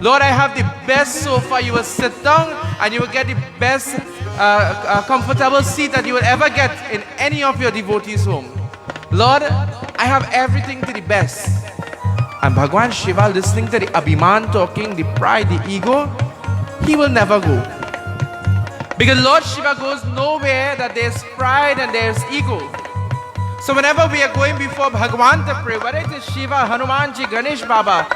Lord, I have the best sofa. You will sit down and you will get the best comfortable seat that you will ever get in any of your devotees' home. Lord, I have everything to the best. And Bhagwan Shiva, listening to the Abhiman talking, the pride, the ego, he will never go. Because Lord Shiva goes nowhere that there's pride and there's ego. So whenever we are going before Bhagwan to pray, whether it is Shiva, Hanumanji, Ganesh Baba,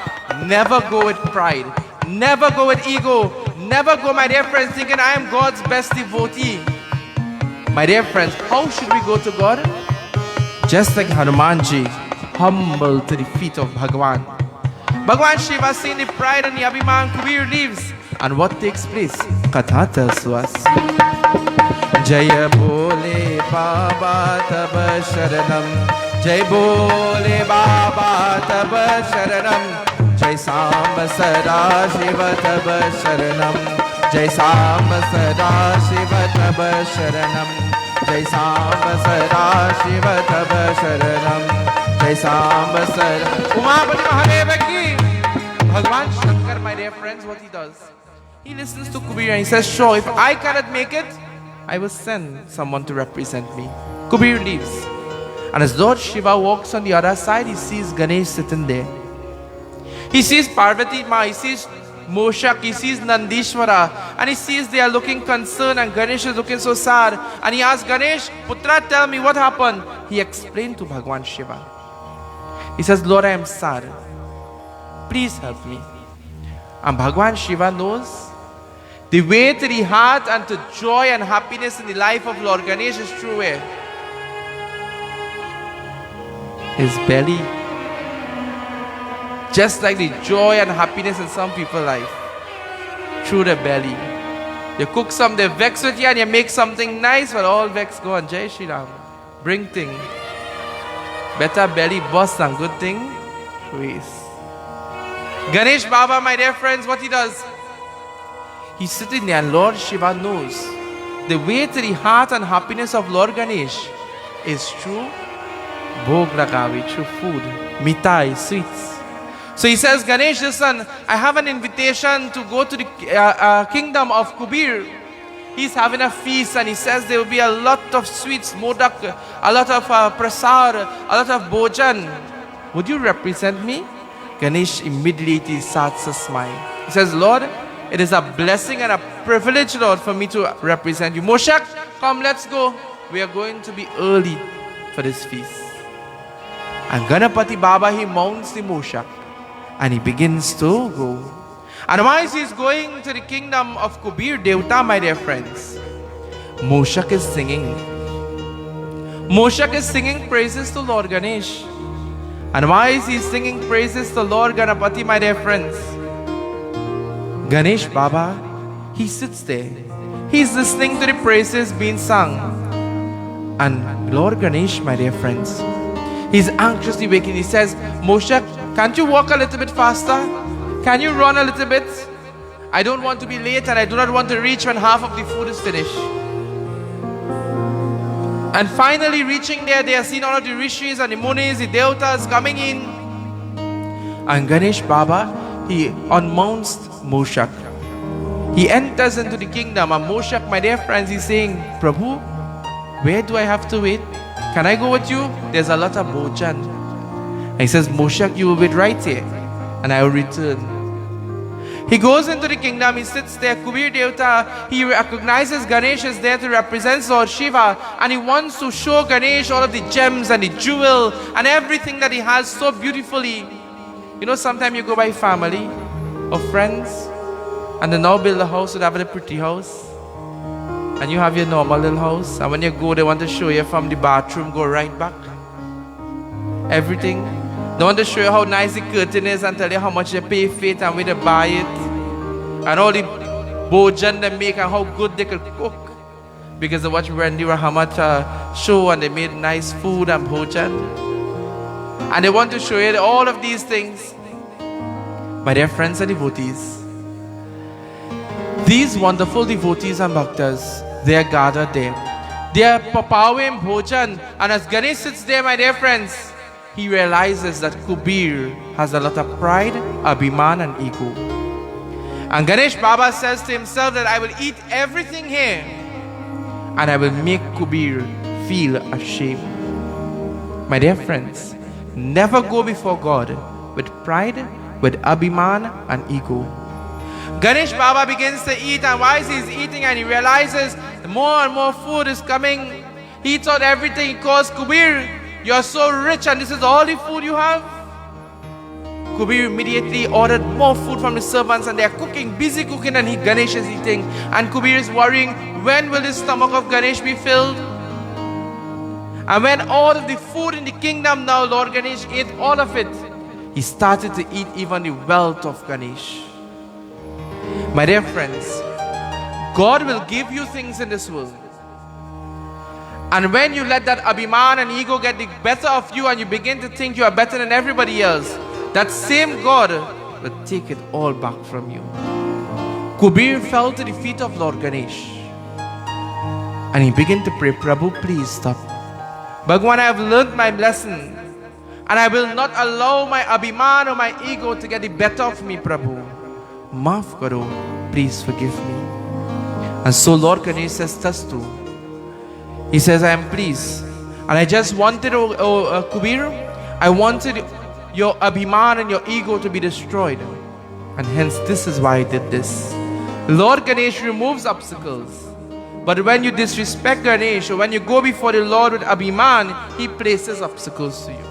never go with pride. Never go with ego. Never go, my dear friends, thinking I am God's best devotee. My dear friends, how should we go to God? Just like Hanumanji, humble to the feet of Bhagwan. Bhagwan Shiva, seeing the pride and the Abhiman, Kuber leaves. And what takes place? Katha tells to us. Jaya Bole Baba Taba Sharanam. Jai Bole Baba Taba Sharanam. Jai Samba Sada Shiva Taba Sharanam. Jai Samba Sada Shiva Taba Sharanam. Jai Samba Sada Shiva Taba Sharanam. Jai Samba Sada Umapati Mahadeva ki. Bhagwan Shankar, my dear friends, what he does? He listens to Kuber and he says, sure, if I cannot make it, I will send someone to represent me. Kuber leaves. And as Lord Shiva walks on the other side, he sees Ganesh sitting there. He sees Parvati Ma, he sees Moshak, he sees Nandishwara, and he sees they are looking concerned and Ganesh is looking so sad. And he asks Ganesh, Putra, tell me what happened. He explained to Bhagwan Shiva. He says, Lord, I am sad. Please help me. And Bhagwan Shiva knows the way to the heart and to joy and happiness in the life of Lord Ganesh is through where? His belly. Just like the joy and happiness in some people's life. Through the belly. You cook some, they vex with you and you make something nice, but all vex gone. Jai Shri Ram. Bring thing. Better belly boss than good thing. Waste. Ganesh Baba, my dear friends, what he does? He's sitting there and Lord Shiva knows the way to the heart and happiness of Lord Ganesh is through Bhog Lagavi, through food, mitai, sweets. So he says, Ganesh, listen, I have an invitation to go to the kingdom of Kuber. He's having a feast and he says there will be a lot of sweets, modak, a lot of prasad, a lot of bhojan. Would you represent me? Ganesh immediately starts to smile. He says, Lord, it is a blessing and a privilege, Lord, for me to represent you. Moshak, come, let's go. We are going to be early for this feast. And Ganapati Baba, he mounts the Moshak and he begins to go. And while he is going to the kingdom of Kuber Devta, my dear friends, Moshak is singing. Moshak is singing praises to Lord Ganesh. And while he is singing praises to Lord Ganapati, my dear friends, Ganesh Baba, he sits there. He's listening to the praises being sung. And Lord Ganesh, my dear friends, he's anxiously waiting. He says, Moshak, can't you walk a little bit faster? Can you run a little bit? I don't want to be late and I do not want to reach when half of the food is finished. And finally reaching there, they are seeing all of the rishis and the munis, the devtas coming in. And Ganesh Baba, he unmounts Moshak. He enters into the kingdom and Moshak, my dear friends, he's saying, Prabhu, where do I have to wait? Can I go with you? There's a lot of bhojan. And he says, Moshak, you will wait right here and I will return. He goes into the kingdom, he sits there, Kuber Devta, he recognizes Ganesh is there to represent Lord Shiva, and he wants to show Ganesh all of the gems and the jewel and everything that he has so beautifully. You know, sometimes you go by family or friends, and they now build a house, so they have a pretty house, and you have your normal little house, and when you go, they want to show you from the bathroom, go right back. Everything. They want to show you how nice the curtain is and tell you how much they pay for it and where they buy it. And all the bhojan they make and how good they could cook. Because they watch Randy Rahamat show and they made nice food and bhojan. And they want to show you all of these things. My dear friends and devotees, these wonderful devotees and bhaktas, they are gathered there. They are papawing bhojan. And as Ganesh sits there, my dear friends, he realizes that Kuber has a lot of pride, abhiman and ego. And Ganesh Baba says to himself that I will eat everything here and I will make Kuber feel ashamed. My dear friends, never go before God with pride, with abhiman and ego. Ganesh Baba begins to eat, and while he's eating and he realizes more and more food is coming, he eats out everything. He calls Kuber, "You are so rich and this is all the food you have?" Kuber immediately ordered more food from the servants, and they are cooking, busy cooking, and Ganesh is eating. And Kuber is worrying, when will the stomach of Ganesh be filled? And when all of the food in the kingdom now, Lord Ganesh ate all of it, he started to eat even the wealth of Ganesh. My dear friends, God will give you things in this world. And when you let that abhiman and ego get the better of you and you begin to think you are better than everybody else, that same God will take it all back from you. Kuber fell to the feet of Lord Ganesh and he began to pray, "Prabhu, please stop. Bhagwan, I have learned my lesson and I will not allow my abhiman or my ego to get the better of me, Prabhu. Maaf karo, please forgive me." And so Lord Ganesh says, "Tastu." He says, "I am pleased. And I just wanted, Kuber, I wanted your abhiman and your ego to be destroyed. And hence this is why I did this." Lord Ganesh removes obstacles. But when you disrespect Ganesh, or when you go before the Lord with abhiman, he places obstacles to you.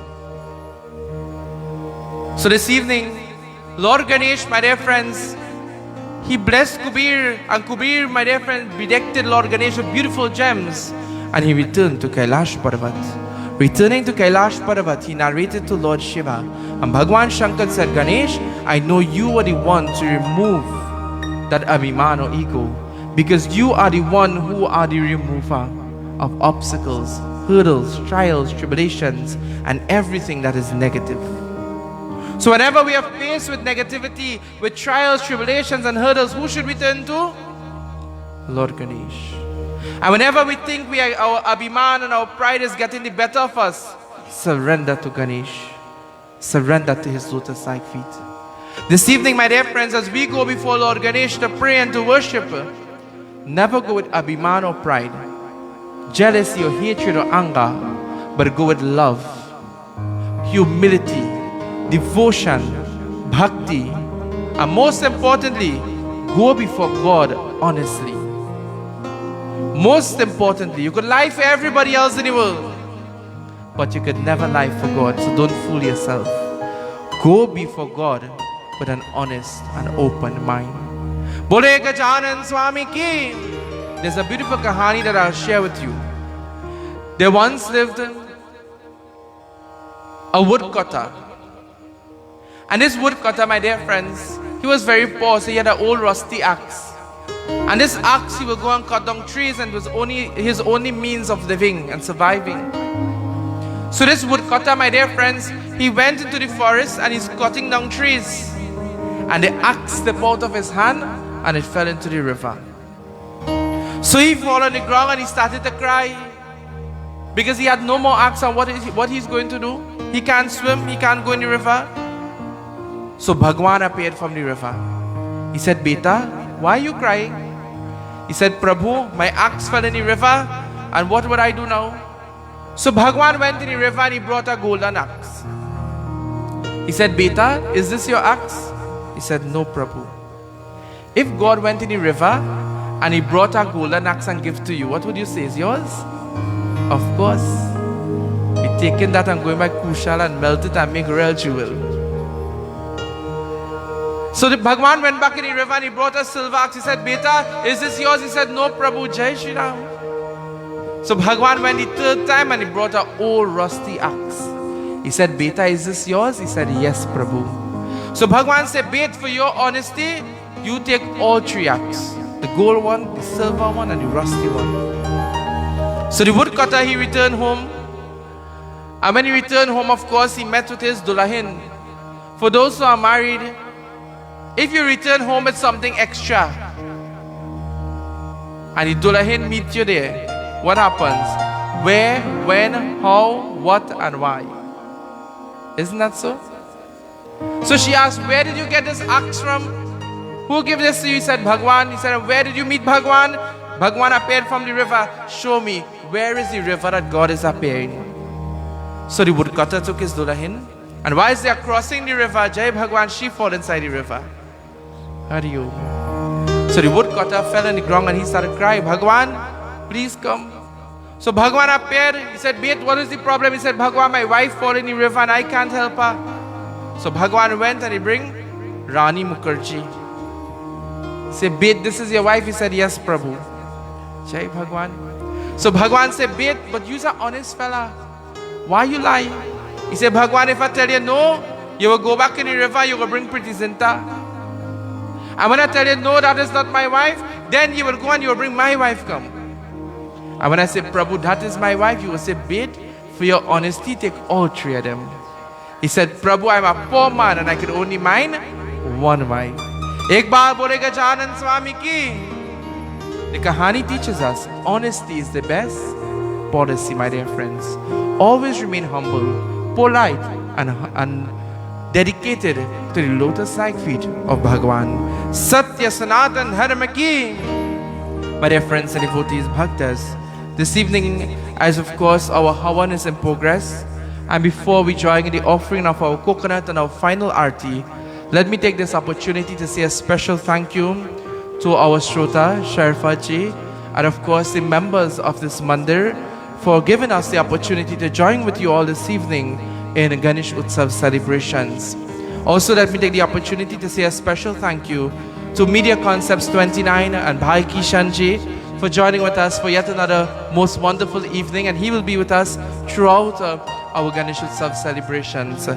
So this evening, Lord Ganesh, my dear friends, he blessed Kuber, and Kuber, my dear friend, bedecked Lord Ganesh with beautiful gems, and he returned to Kailash Parvat. Returning to Kailash Parvat, he narrated to Lord Shiva, and Bhagwan Shankar said, "Ganesh, I know you are the one to remove that abhiman or ego, because you are the one who are the remover of obstacles, hurdles, trials, tribulations, and everything that is negative." So whenever we are faced with negativity, with trials, tribulations, and hurdles, who should we turn to? Lord Ganesh. And whenever we think our abhiman and our pride is getting the better of us, surrender to Ganesh. Surrender to his lotus-like feet. This evening, my dear friends, as we go before Lord Ganesh to pray and to worship, never go with abhiman or pride, jealousy or hatred or anger, but go with love, humility, devotion, bhakti, and most importantly, go before God honestly. Most importantly, you could lie for everybody else in the world, but you could never lie for God, so don't fool yourself. Go before God with an honest and open mind. Bole Gajanan Swami ki. There's a beautiful kahani that I'll share with you. There once lived a woodcutter. And this woodcutter, my dear friends, he was very poor, so he had an old rusty axe. And this axe, he would go and cut down trees, and it was his only means of living and surviving. So this woodcutter, my dear friends, he went into the forest and he's cutting down trees. And the axe slipped out of his hand and it fell into the river. So he fell on the ground and he started to cry because he had no more axe, and what he's going to do? He can't swim, he can't go in the river. So Bhagwan appeared from the river. He said, "Beta, why are you crying?" He said, "Prabhu, my axe fell in the river, and what would I do now?" So Bhagwan went to the river and he brought a golden axe. He said, "Beta, is this your axe?" He said, "No, Prabhu." If God went in the river and he brought a golden axe and gave to you, what would you say? Is yours? Of course. He taken that and going by Kushal and melt it and make real jewel. So the Bhagwan went back in the river and he brought a silver axe. He said, "Beta, is this yours?" He said, "No, Prabhu, Jai Shri Ram." So Bhagwan went the third time and he brought an old rusty axe. He said, "Beta, is this yours?" He said, "Yes, Prabhu." So Bhagwan said, "Beta, for your honesty, you take all three axes. The gold one, the silver one, and the rusty one." So the woodcutter, he returned home. And when he returned home, of course, he met with his dulahin. For those who are married, if you return home with something extra, and the dulahin meet you there, what happens? Where, when, how, what, and why. Isn't that so? So she asked, where did you get this axe from? Who gave this to you? He said, Bhagwan. He said, where did you meet Bhagwan? Bhagwan appeared from the river. Show me, where is the river that God is appearing? So the woodcutter took his dulahin, and whilst they are crossing the river, Jai Bhagwan, she fell inside the river. How do you? So the woodcutter fell on the ground and he started crying, Bhagwan, please come. So Bhagwan appeared. He said, Bait, what is the problem? He said, Bhagwan, my wife fell in the river and I can't help her. So Bhagwan went and he bring Rani Mukherjee. He said, Bait, this is your wife? He said, yes, Prabhu. Jai Bhagwan. So Bhagwan said, Bait, but you're an honest fella. Why you lie? He said, Bhagwan, if I tell you no, you will go back in the river, you will bring Priti Zinta. And when I tell you no, that is not my wife, then you will go and you will bring my wife come. And when I say, Prabhu, that is my wife, you will say, Bait, for your honesty, take all three of them. He said, Prabhu, I'm a poor man and I can only mind one wife. Ek baar bole Gajanan Swami ki. The Kahani teaches us, honesty is the best policy, my dear friends. Always remain humble, polite, and dedicated to the lotus-like feet of Bhagwan. Satya Sanatan Dharma ki. My dear friends and devotees, bhaktas, this evening, as of course our Havan is in progress, and before we join in the offering of our coconut and our final arti, let me take this opportunity to say a special thank you to our Shrota, Sharifaji, and of course the members of this mandir for giving us the opportunity to join with you all this evening in Ganesh Ustav celebrations. Also, let me take the opportunity to say a special thank you to Media Concepts 29 and Bhai Kishanji for joining with us for yet another most wonderful evening, and he will be with us throughout our Ganesh Ustav celebrations.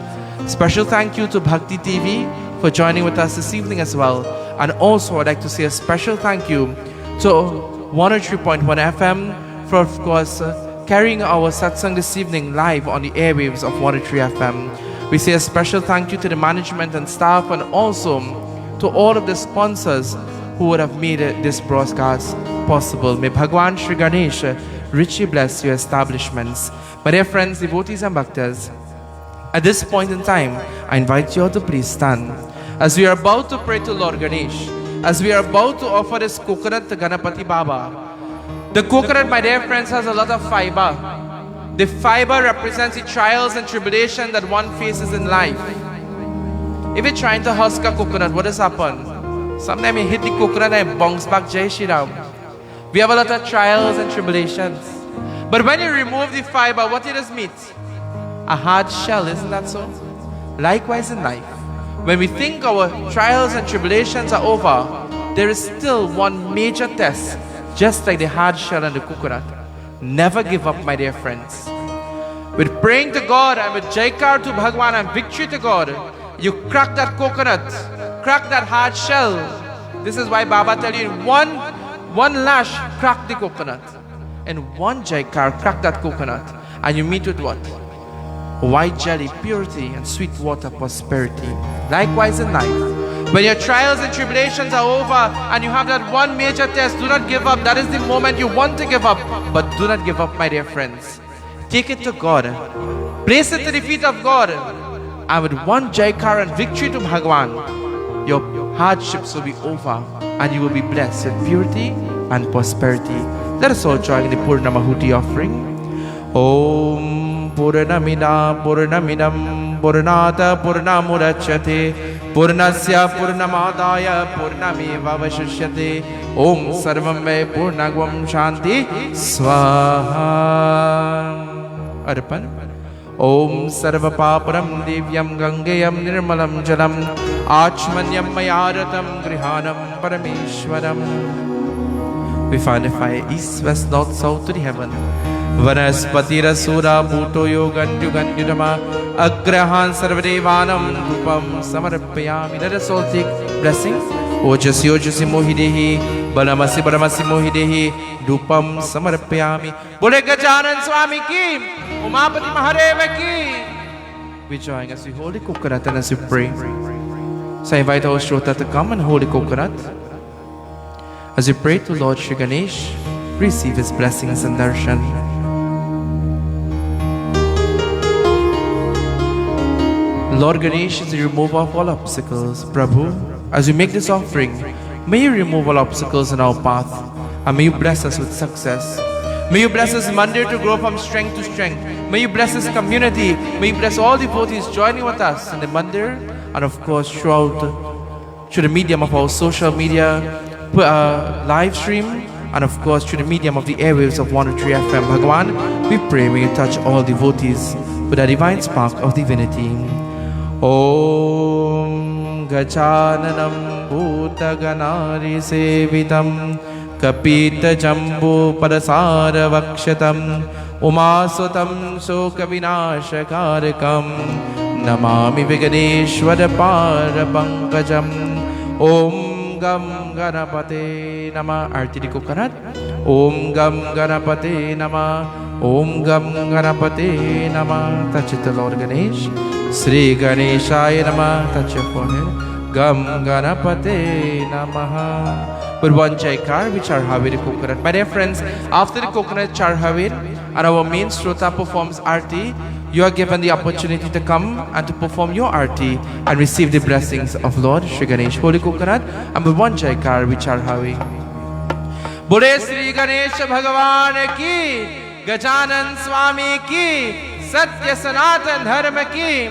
Special thank you to Bhakti TV for joining with us this evening as well. And also, I'd like to say a special thank you to 103.1 FM for, of course, carrying our satsang this evening live on the airwaves of 103 FM. We say a special thank you to the management and staff, and also to all of the sponsors who would have made this broadcast possible. May Bhagwan Shri Ganesha richly bless your establishments. My dear friends, devotees and bhaktas, at this point in time, I invite you all to please stand. As we are about to pray to Lord Ganesh, as we are about to offer this coconut to Ganapati Baba, the coconut, my dear friends, has a lot of fiber. The fiber represents the trials and tribulations that one faces in life. If you're trying to husk a coconut, what has happened? Sometimes you hit the coconut and it bounces back. Jai Shri Ram. We have a lot of trials and tribulations. But when you remove the fiber, what it does meet? A hard shell, isn't that so? Likewise in life, when we think our trials and tribulations are over, there is still one major test, just like the hard shell and the coconut. Never give up, my dear friends. With praying to God and with Jaikar to Bhagwan and victory to God, you crack that coconut, crack that hard shell. This is why Baba tell you, in one lash, crack the coconut. In one Jaikar, crack that coconut. And you meet with what? White jelly, purity, and sweet water, prosperity. Likewise in life, when your trials and tribulations are over and you have that one major test, do not give up. That is the moment you want to give up. But do not give up, my dear friends. Take it to God. Place it to the feet of God. And with one Jaikar and victory to Bhagwan, your hardships will be over and you will be blessed with purity and prosperity. Let us all join in the Purna Mahuti offering. Om Purnamida Purnamidam Purnata Purnamurachyate Purnasya Purnamadaya Purnameva Vashishyate Om Sarvam Me Purnagvam Shanti Swaha Arpan Om Sarva Paparam Divyam Gangayam Nirmalam Jalam Achmanyam Mayaratam Grihanam Parameshwaram. We find the fire east, west, north, south to the heaven. Vanaspati Rasura Bhuto Yogan Yugan Yudama Agrahan Sarvadevanam Dupam Samarapayami. Let us all take blessing. Ojasi Ojasi Mohidehi Balamasi Balamasi Mohidehi Dupam Samarapayami. Bole Gajanan Swami ki Umapati Mahadeva ki. We join as we hold the coconut and as we pray. So I invite our Shrota to come and hold the coconut. As we pray to Lord Shri Ganesh, receive his blessings and darshan. Lord Ganesh is the remover of all obstacles. Prabhu, as we make this offering, may you remove all obstacles in our path and may you bless us with success. May you bless this mandir to grow from strength to strength. May you bless this community. May you bless all devotees joining with us in the mandir and of course through the medium of our social media live stream and of course through the medium of the airwaves of 103 FM. Bhagavan, we pray may you touch all devotees with a divine spark of divinity. Om Gajananam Bhutaganari Sevitam Kapita Jambu Padasara Vakshatam Umasutam Soka Vinashakarakam Namami Viganeshwara Parapankajam Om Gam Ganapate Nama Arti di Coconut. Om Gam Ganapate Nama. Om Gam Ganapate Nama. Touch it, the Lord Ganesh. Sri Ganeshaya Nama. Touch your forehead. Gam Ganapate Namaha. With one chaikar, which are Haviri coconut. My dear friends, after the coconut char Havir and our main Srota performs Arti, you are given the opportunity to come and to perform your Arti and receive the blessings of Lord Shri Ganesh. Holy coconut and with one chaikar, which are Havi. Bode Sri Ganesh Bhagavan ki, Gajanan Swami ki, Satya Sanatan Dharma ki.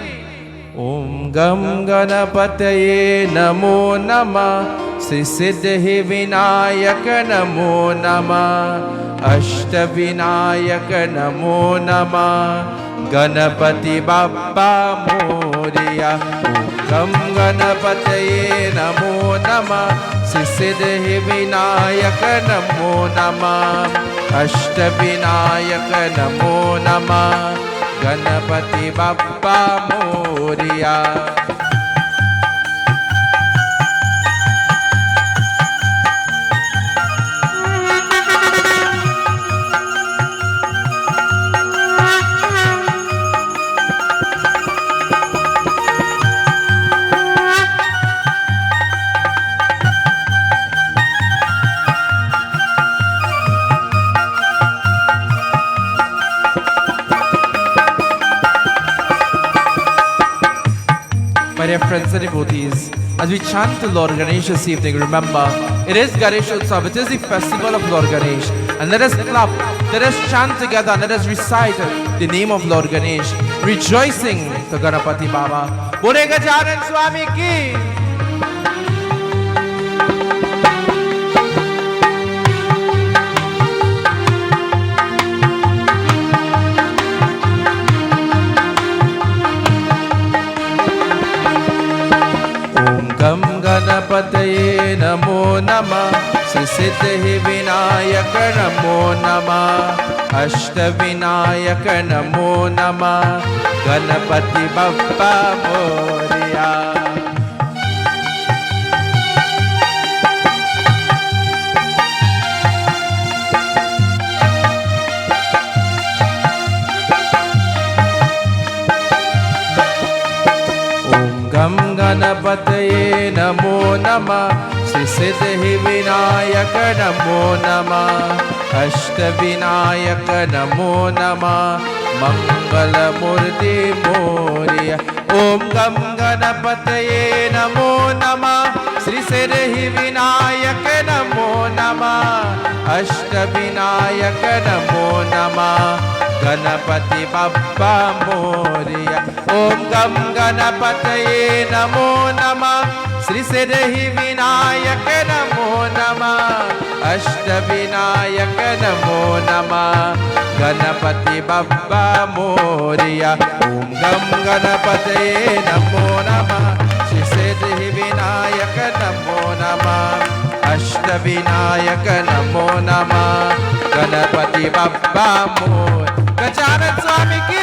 Om Gam Ganapataye Namo Nama Sri Siddhi Vinayaka Namo Nama Ashta Vinayaka Namo Nama Ganapati Bappa Moria. Om Gam Ganapataye Namo Nama Sri Siddhi Vinayaka Namo Nama Ashta Vinayaka Namo Nama Ganapati Bappa Moria. My dear friends and devotees, as we chant the Lord Ganesh this evening, remember, it is Ganesh Ustav, it is the festival of Lord Ganesh. And let us clap, let us chant together, let us recite the name of Lord Ganesh, rejoicing to Ganapati Baba. Bode Gajanan Swami ki! Gam Ganapataye Namo Nama Sri Siddhi Vinayaka Namo Nama Ashta Vinayaka Namo Nama Ganapati Bappa Moria. Gam Ganapataye Namo Nama Sri Siddhi Vinayaka Namo Nama Ashta Vinayaka Namo Nama Mangala Murti Moria. Om Gam Ganapataye Namo Nama Sri Siddhi Vinayaka Namo Nama Ashta Vinayaka Namo Nama Ganapati Bappa Moria. Om Gam Ganapataye Namo Nama Sri Siddhi Vinayaka Namo Nama Ashta Vinayaka Namo Nama Ganapati Bappa Moria. Om Gam Ganapataye Namo Nama Sri Siddhi Vinayaka Namo Nama Ashta Vinayaka Namo Nama Ganapati Bappa Moria. Gajanan Swami ki!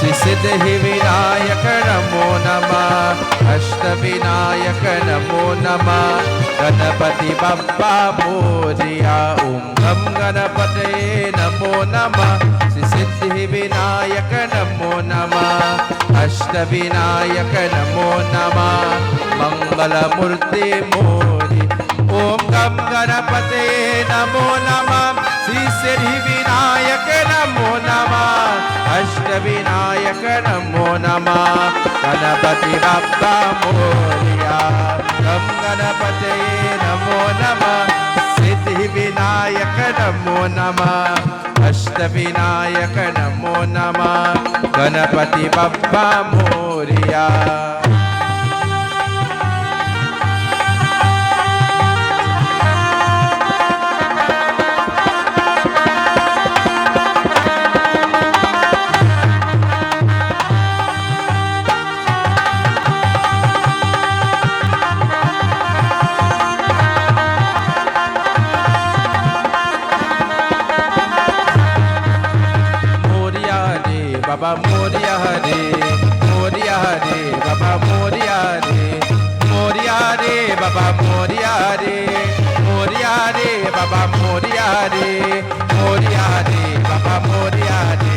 Shri Siddhi Vinayak नमो नमः अष्टविनायक नमो नमः गणपति बप्पा मोरिया ओम गम गणपतये नमो नमः श्री सिद्धि विनायक नमो नमः अष्टविनायक नमो नमः मंगल मूर्ति मोरि ओम गम गणपतये नमो नमः श्री सिद्धि विनायक नमो नमः अष्टविनायक नमो नमः गणपति बप्पा मोरिया गम गणपतये नमो नमः सिद्धि विनायक नमो नमः अष्टविनायक नमो नमः गणपति बप्पा मोरिया बाबा मोरिया रे मोरिया रे बाबा मोरिया रे मोरिया रे बाबा मोरिया रे मोरिया रे बाबा मोरिया रे मोरिया रे बाबा मोरिया रे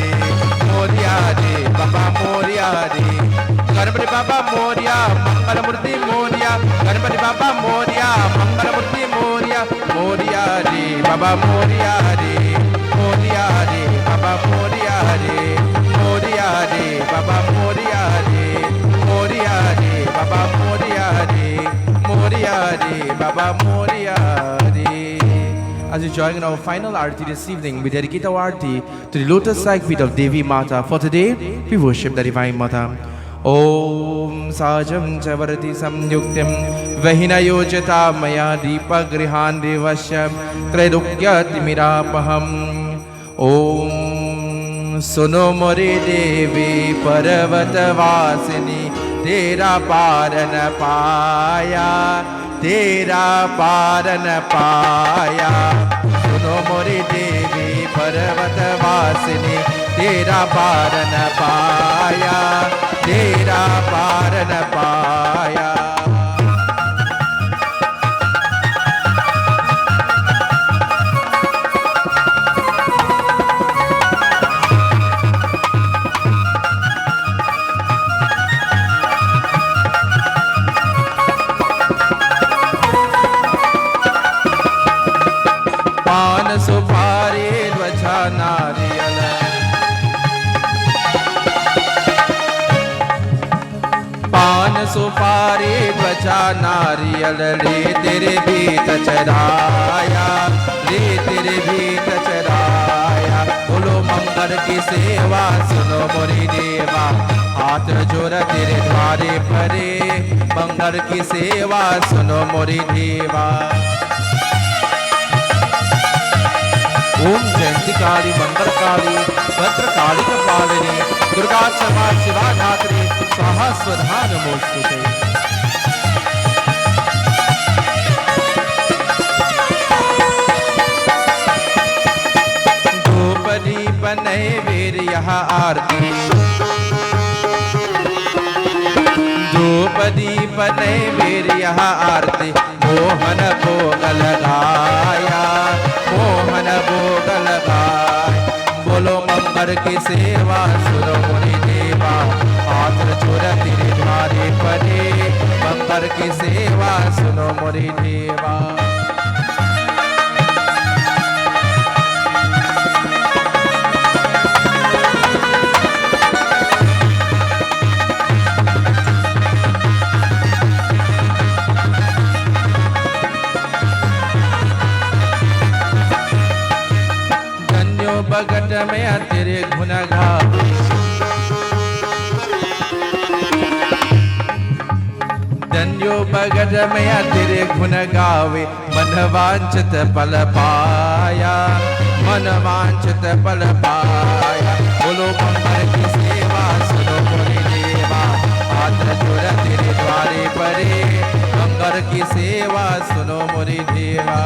मोरिया रे बाबा मोरिया रे गणपति बाबा मोरिया मंगल मूर्ति मोरिया गणपति बाबा मोरिया मंगल मूर्ति मोरिया मोरिया रे बाबा मोरिया रे मोरिया रे बाबा मोरिया रे मोरिया रे बाबा मोरिया रे मोरिया रे बाबा मोरिया रे मोरिया रे बाबा मोरिया रे. As we join in our final arti this evening, we dedicate our arti to the lotus-like feet of Devi Mata. For today, we worship the Divine Mata. Om Sajam Chavarati Samyuktim Vahina Yojata Maya Deepa Grihan Devasya Traidukya Timirapaham Om सुनो मोरी देवी पर्वत वासिनी तेरा पारन पाया तेरा पारन पाया सुनो मोरी देवी पर्वत वासिनी तेरा पारन पाया तेरा पारन पाया. पान सुपारी ध्वजा नारियल पान सुपारी ध्वजा नारियल ले तेरे भीत चढ़ाया ले तेरे भीत चढ़ाया बोलो मंगल की सेवा सुनो मोरी देवा हाथ जोड़ तेरे द्वारे परे मंगल की सेवा सुनो मोरी देवा. ओम जयंती काली मंगल काली भद्र काली कपालिनी दुर्गा क्षमा शिवा धात्री स्वाहा स्वधा नमोस्तुते. धूप दीप नैवेद्य यहाँ आरती धूप दीप नैवेद्य यहाँ आरती मोहन भोग लगाया मोहन भोग लगाय बोलो मंगल की सेवा सुनो मुनि देवा हाथ जोड़ तेरे द्वारे परे मंगल की सेवा सुनो मुनि देवा. बगट में तेरे गुण गावे धन्यो बगट में तेरे गुण गावे मन वांछित फल पाया मन वांछित फल पाया बोलो मंगल की सेवा सुनो मोरी देवा हाथ जोड़ तेरे द्वारे परे मंगल की सेवा सुनो मोरी देवा.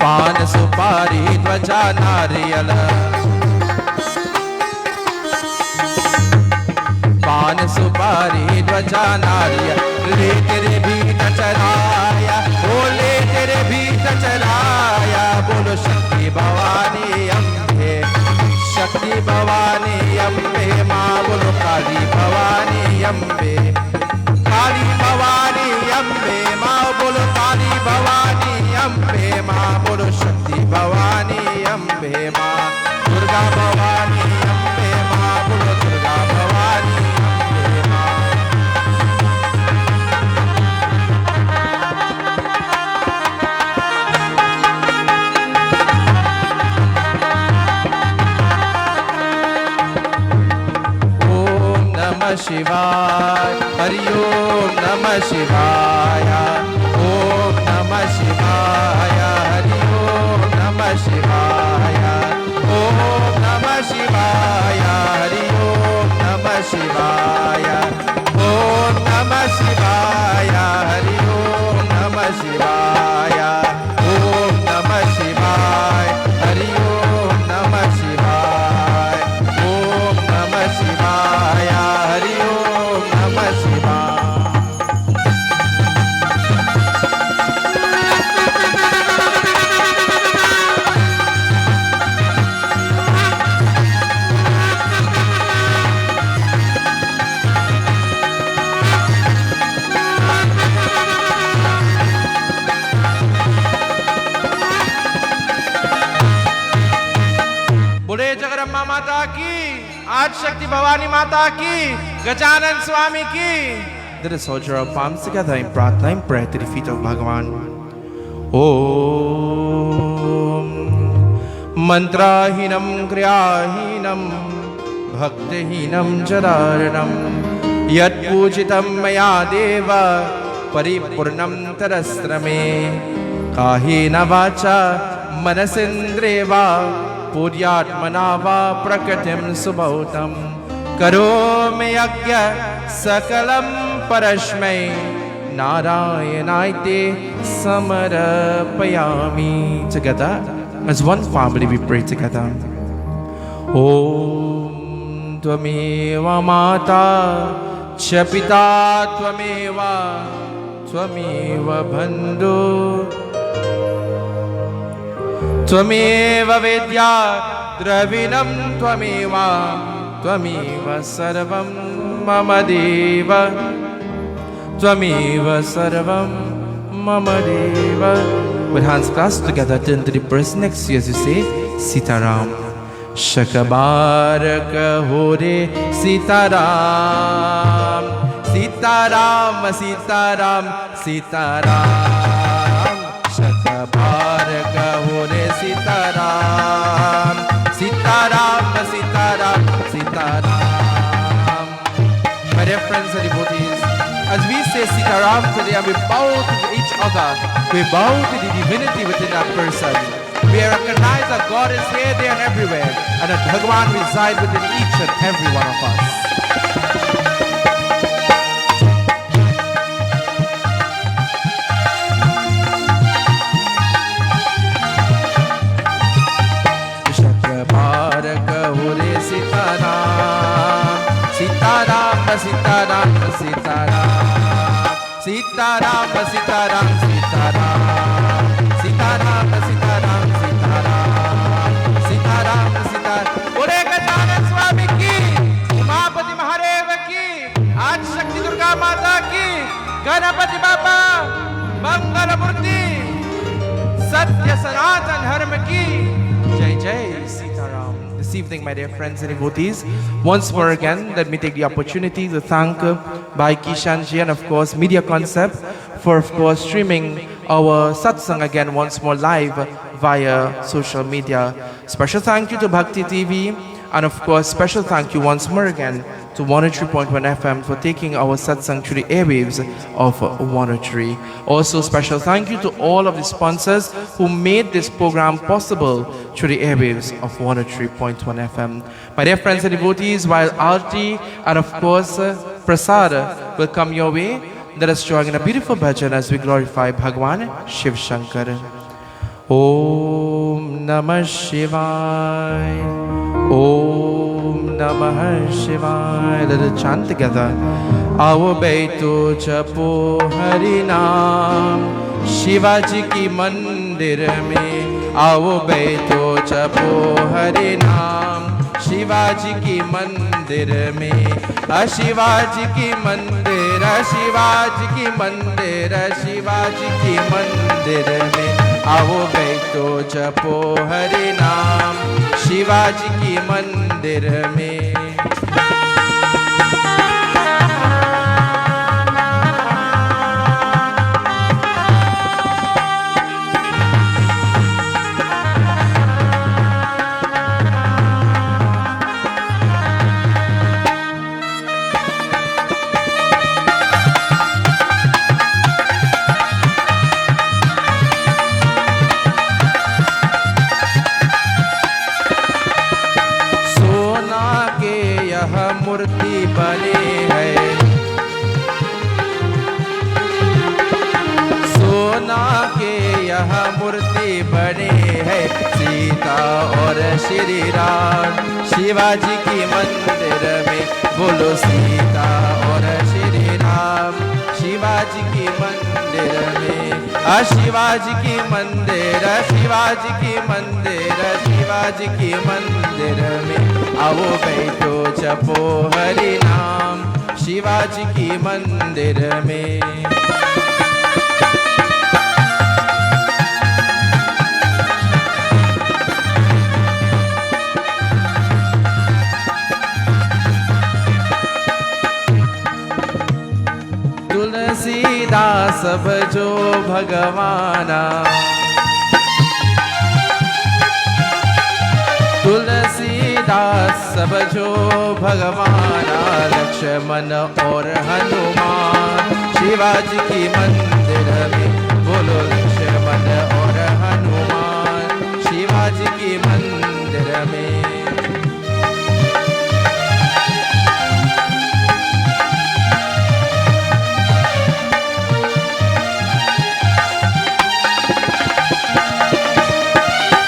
पान सुपारी ध्वजा नारियल पान सुपारी ध्वजा नारियल ले तेरे भीत चलाया बोले तेरे भीत चलाया बोलो शक्ति भवानी अम्बे शक्ति भवानी अम्बे माँ बोलो काली भवानी अम्बे काली भवानी अम्बे माँ बोलो काली भवानी अम्बे माँ बोलो शक्ति भवानी अम्बे माँ दुर्गा भवानी अम्बे माँ बोलो दुर्गा भवानी अम्बे माँ ओम नमः शिवाय हरि ओम नमः शिवाय ओम नमः शिवाय हरि ओम नमः शिवाय ओम नमः शिवाय हरि ओम नमः शिवाय ओम नमः शिवाय हरि ओम नमः शिवाय ओम नमः शिवाय हरि ओम नमः शिवाय ओम नमः शिवाय हरि ओम नमः शिवाय बोले जगदम्बा माता की आज शक्ति भवानी माता की गजानन स्वामी की Let us hold our palms together in prarthana and prayer to the feet of Bhagavan. Om Mantrahinam Kriyahinam Bhaktihinam Jadaranam Yat Pujitam Maya Deva Paripurnam Tarasrame Kahena Vacha Manasindreva Puryatmana va Prakatim Subhautam Karome Yagya Sakalam Parashmai Narayanayate Samarapayami. Together, as one family, we pray together. Om Tvameva Mata Chapita Tvameva Tvameva Bandhu Tvameva Vedya Dravinam Tvameva Tvameva Sarvam Mama Deva Tvameva Sarvam Mama Deva. With hands clasped together, turn to the person next to you as you say Sitaram. Shakabaraka Hore Sitaram Sitaram Sitaram Sitaram Shakabaraka Hore Sitaram Sitaram Sitaram Sitaram. My dear friends and devotees, as we say Sitaram today and we bow to each other, we bow to the divinity within that person. We recognize that God is here, there and everywhere, and that Bhagavan resides within each and every one of us. Sitaram, Sitaram, Sitaram, Sitaram, Sitaram, Sitaram, Sitaram, Sitaram, Sitaram, Sitaram, Sitaram. बोले गजानन स्वामी की, उमापति महादेव की, आज शक्ति दुर्गा माता की, गणपति बाबा, मंगल मूर्ति, सत्य सनातन धर्म की, जय जय Sitaram. This evening, my dear friends and devotees, once more again, let me take the opportunity to thank Bhai Kishanji and of course Media Concept for of course streaming our satsang again once more live via social media. Special thank you to Bhakti TV and of course special thank you once more again to 103.1 FM for taking our satsang through the airwaves of 103. Also special thank you to all of the sponsors who made this program possible through the airwaves of 103.1 FM. My dear friends and devotees, while Aarti and of course Prasad will come your way, let us join in a beautiful bhajan as we glorify Bhagwan Shiv Shankar. Om Namah Shivaya. Om Namah Shivaya. Let us chant together. आओ बैठो जपो हरि नाम शिवाजी की मंदिर में। आओ बैठो जपो हरि नाम शिवाजी की मंदिर में। शिवाजी की मंदिर, शिवाजी की मंदिर, शिवाजी की मंदिर में। आओ बैठो जपो हरि नाम शिवाजी की मंदिर में। मूर्ति बने है सोना के यह मूर्ति बने है। सीता और श्री राम शिवाजी की मंदिर में। बोलो सीता और श्री राम शिवाजी की मंदिर में। शिवाजी की मंदिर, शिवाजी की मंदिर, शिवाजी की मंदिर में। आओ बैठो जपो हरि नाम शिवाजी की मंदिर में। तुलसीदास सब जो भगवाना, तुलसीदास सब जो भगवाना। लक्ष्मण और हनुमान शिवाजी की मंदिर में। बोलो लक्ष्मण और हनुमान शिवाजी की मंदिर में।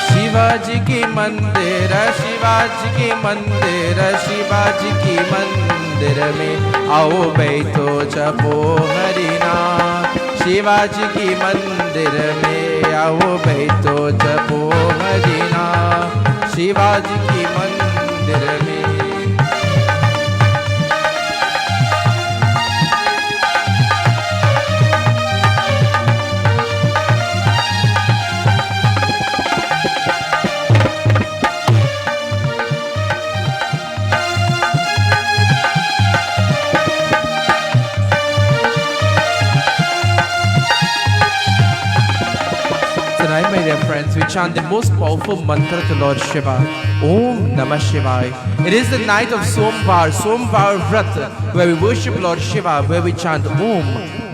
शिवाजी की मंदिर, शिवाजी की मंदिर, शिवाजी की मंदिर में। आओ बैठो जपो हरि नाम शिवाजी की मंदिर में। आओ बैठो जपो हरि नाम शिवाजी की मंदिर में। Tonight, my dear friends, we chant the most powerful mantra to Lord Shiva, Om Namah Shivaya. It is the night of Somvar Vrat, where we worship Lord Shiva, where we chant Om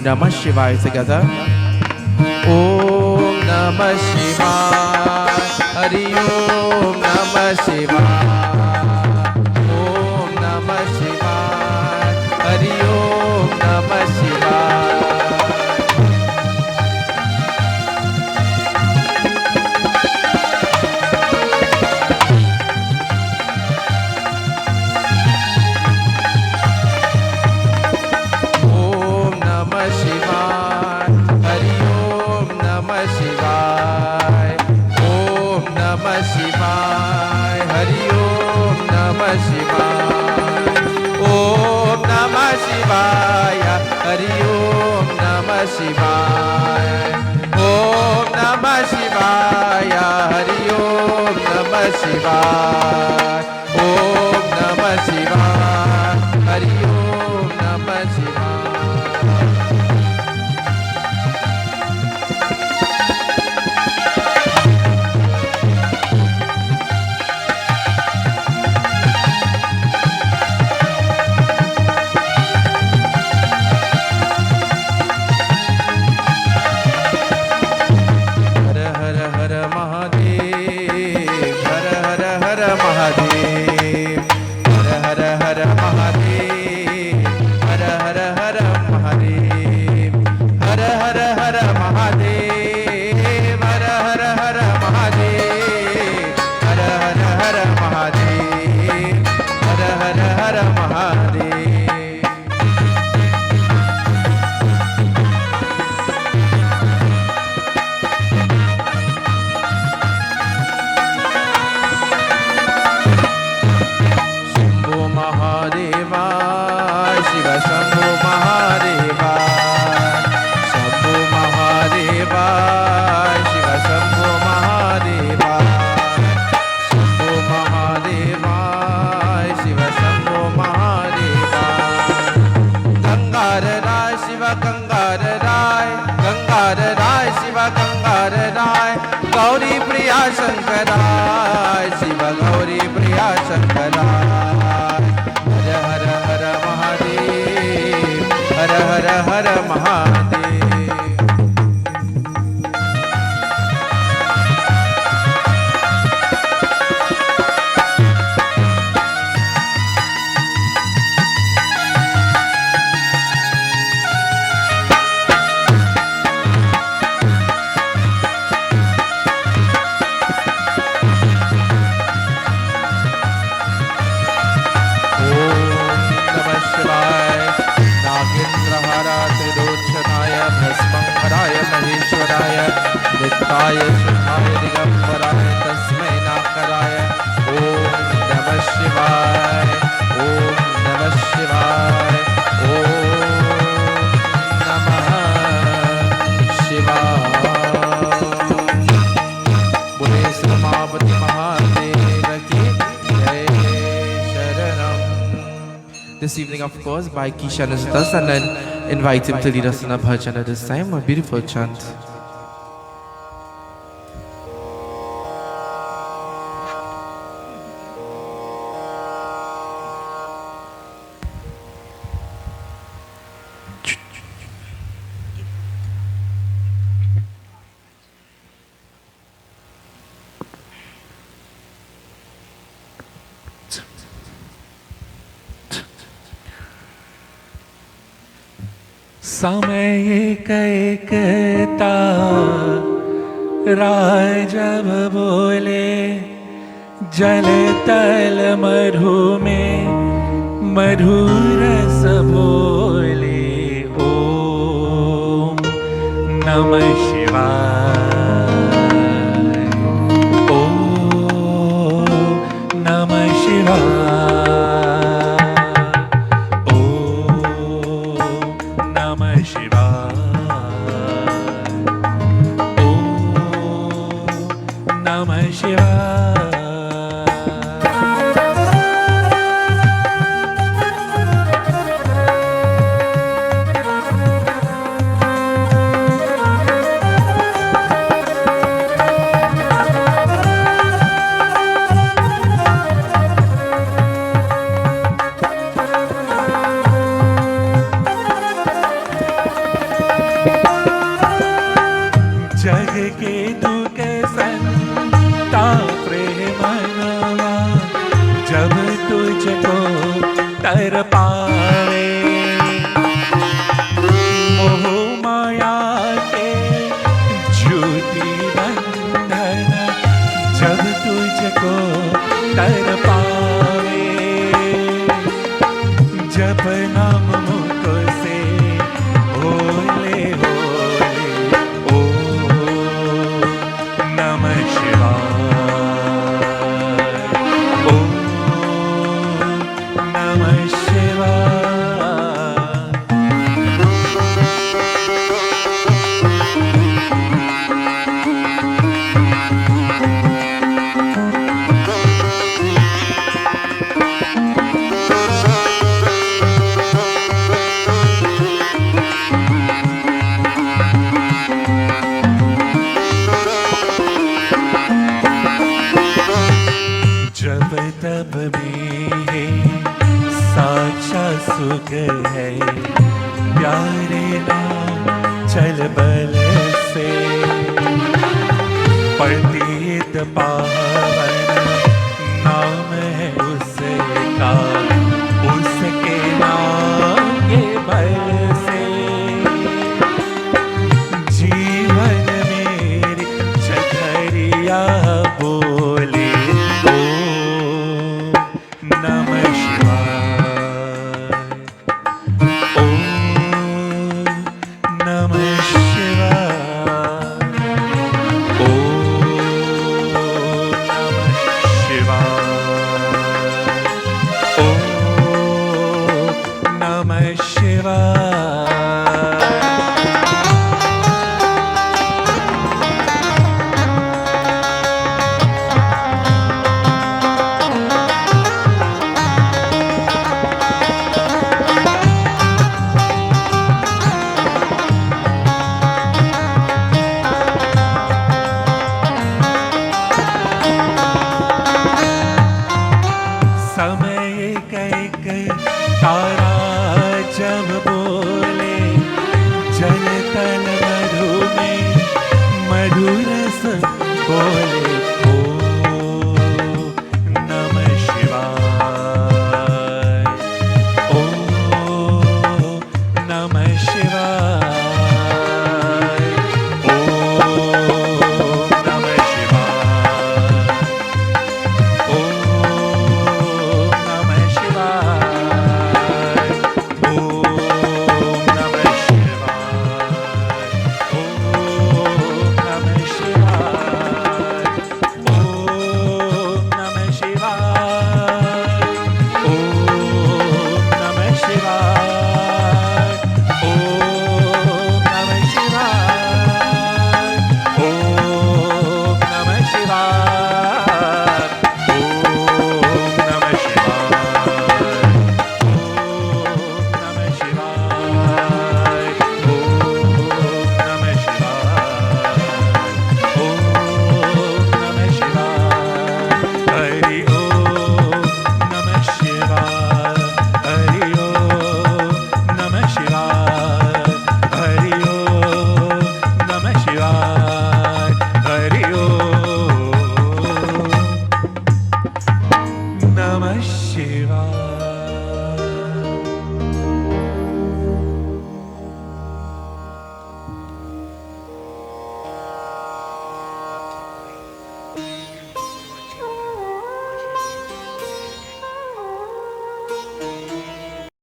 Namah Shivaya together. Om Namah Shivaya, Hari Om Namah Shivaya. Om Namah Shivaya, Hari Om Namah Shivaya. Shivaya, Hari Om Namah Shivaya. Om Namah Shivaya, Hari Om Namah Shivaya. Om Namah Shivaya, Hari Om Namah Shivaya. Hare शांताय शुद्धाय दिगंबराय तस्मै नाकराय ओम नमः शिवाय ओम नमः शिवाय ओम नमः शिवाय। बोले श्रीमापति महादेव की जय शरणम। This evening, of course, by Kishan Ustav, and then invite him to lead us in a bhajan at this time, a beautiful chant. समय कैकता राजब बोले जल तल मधु में मधुरस बोले ओम नमः शिवाय ओम नमः शिवाय बोले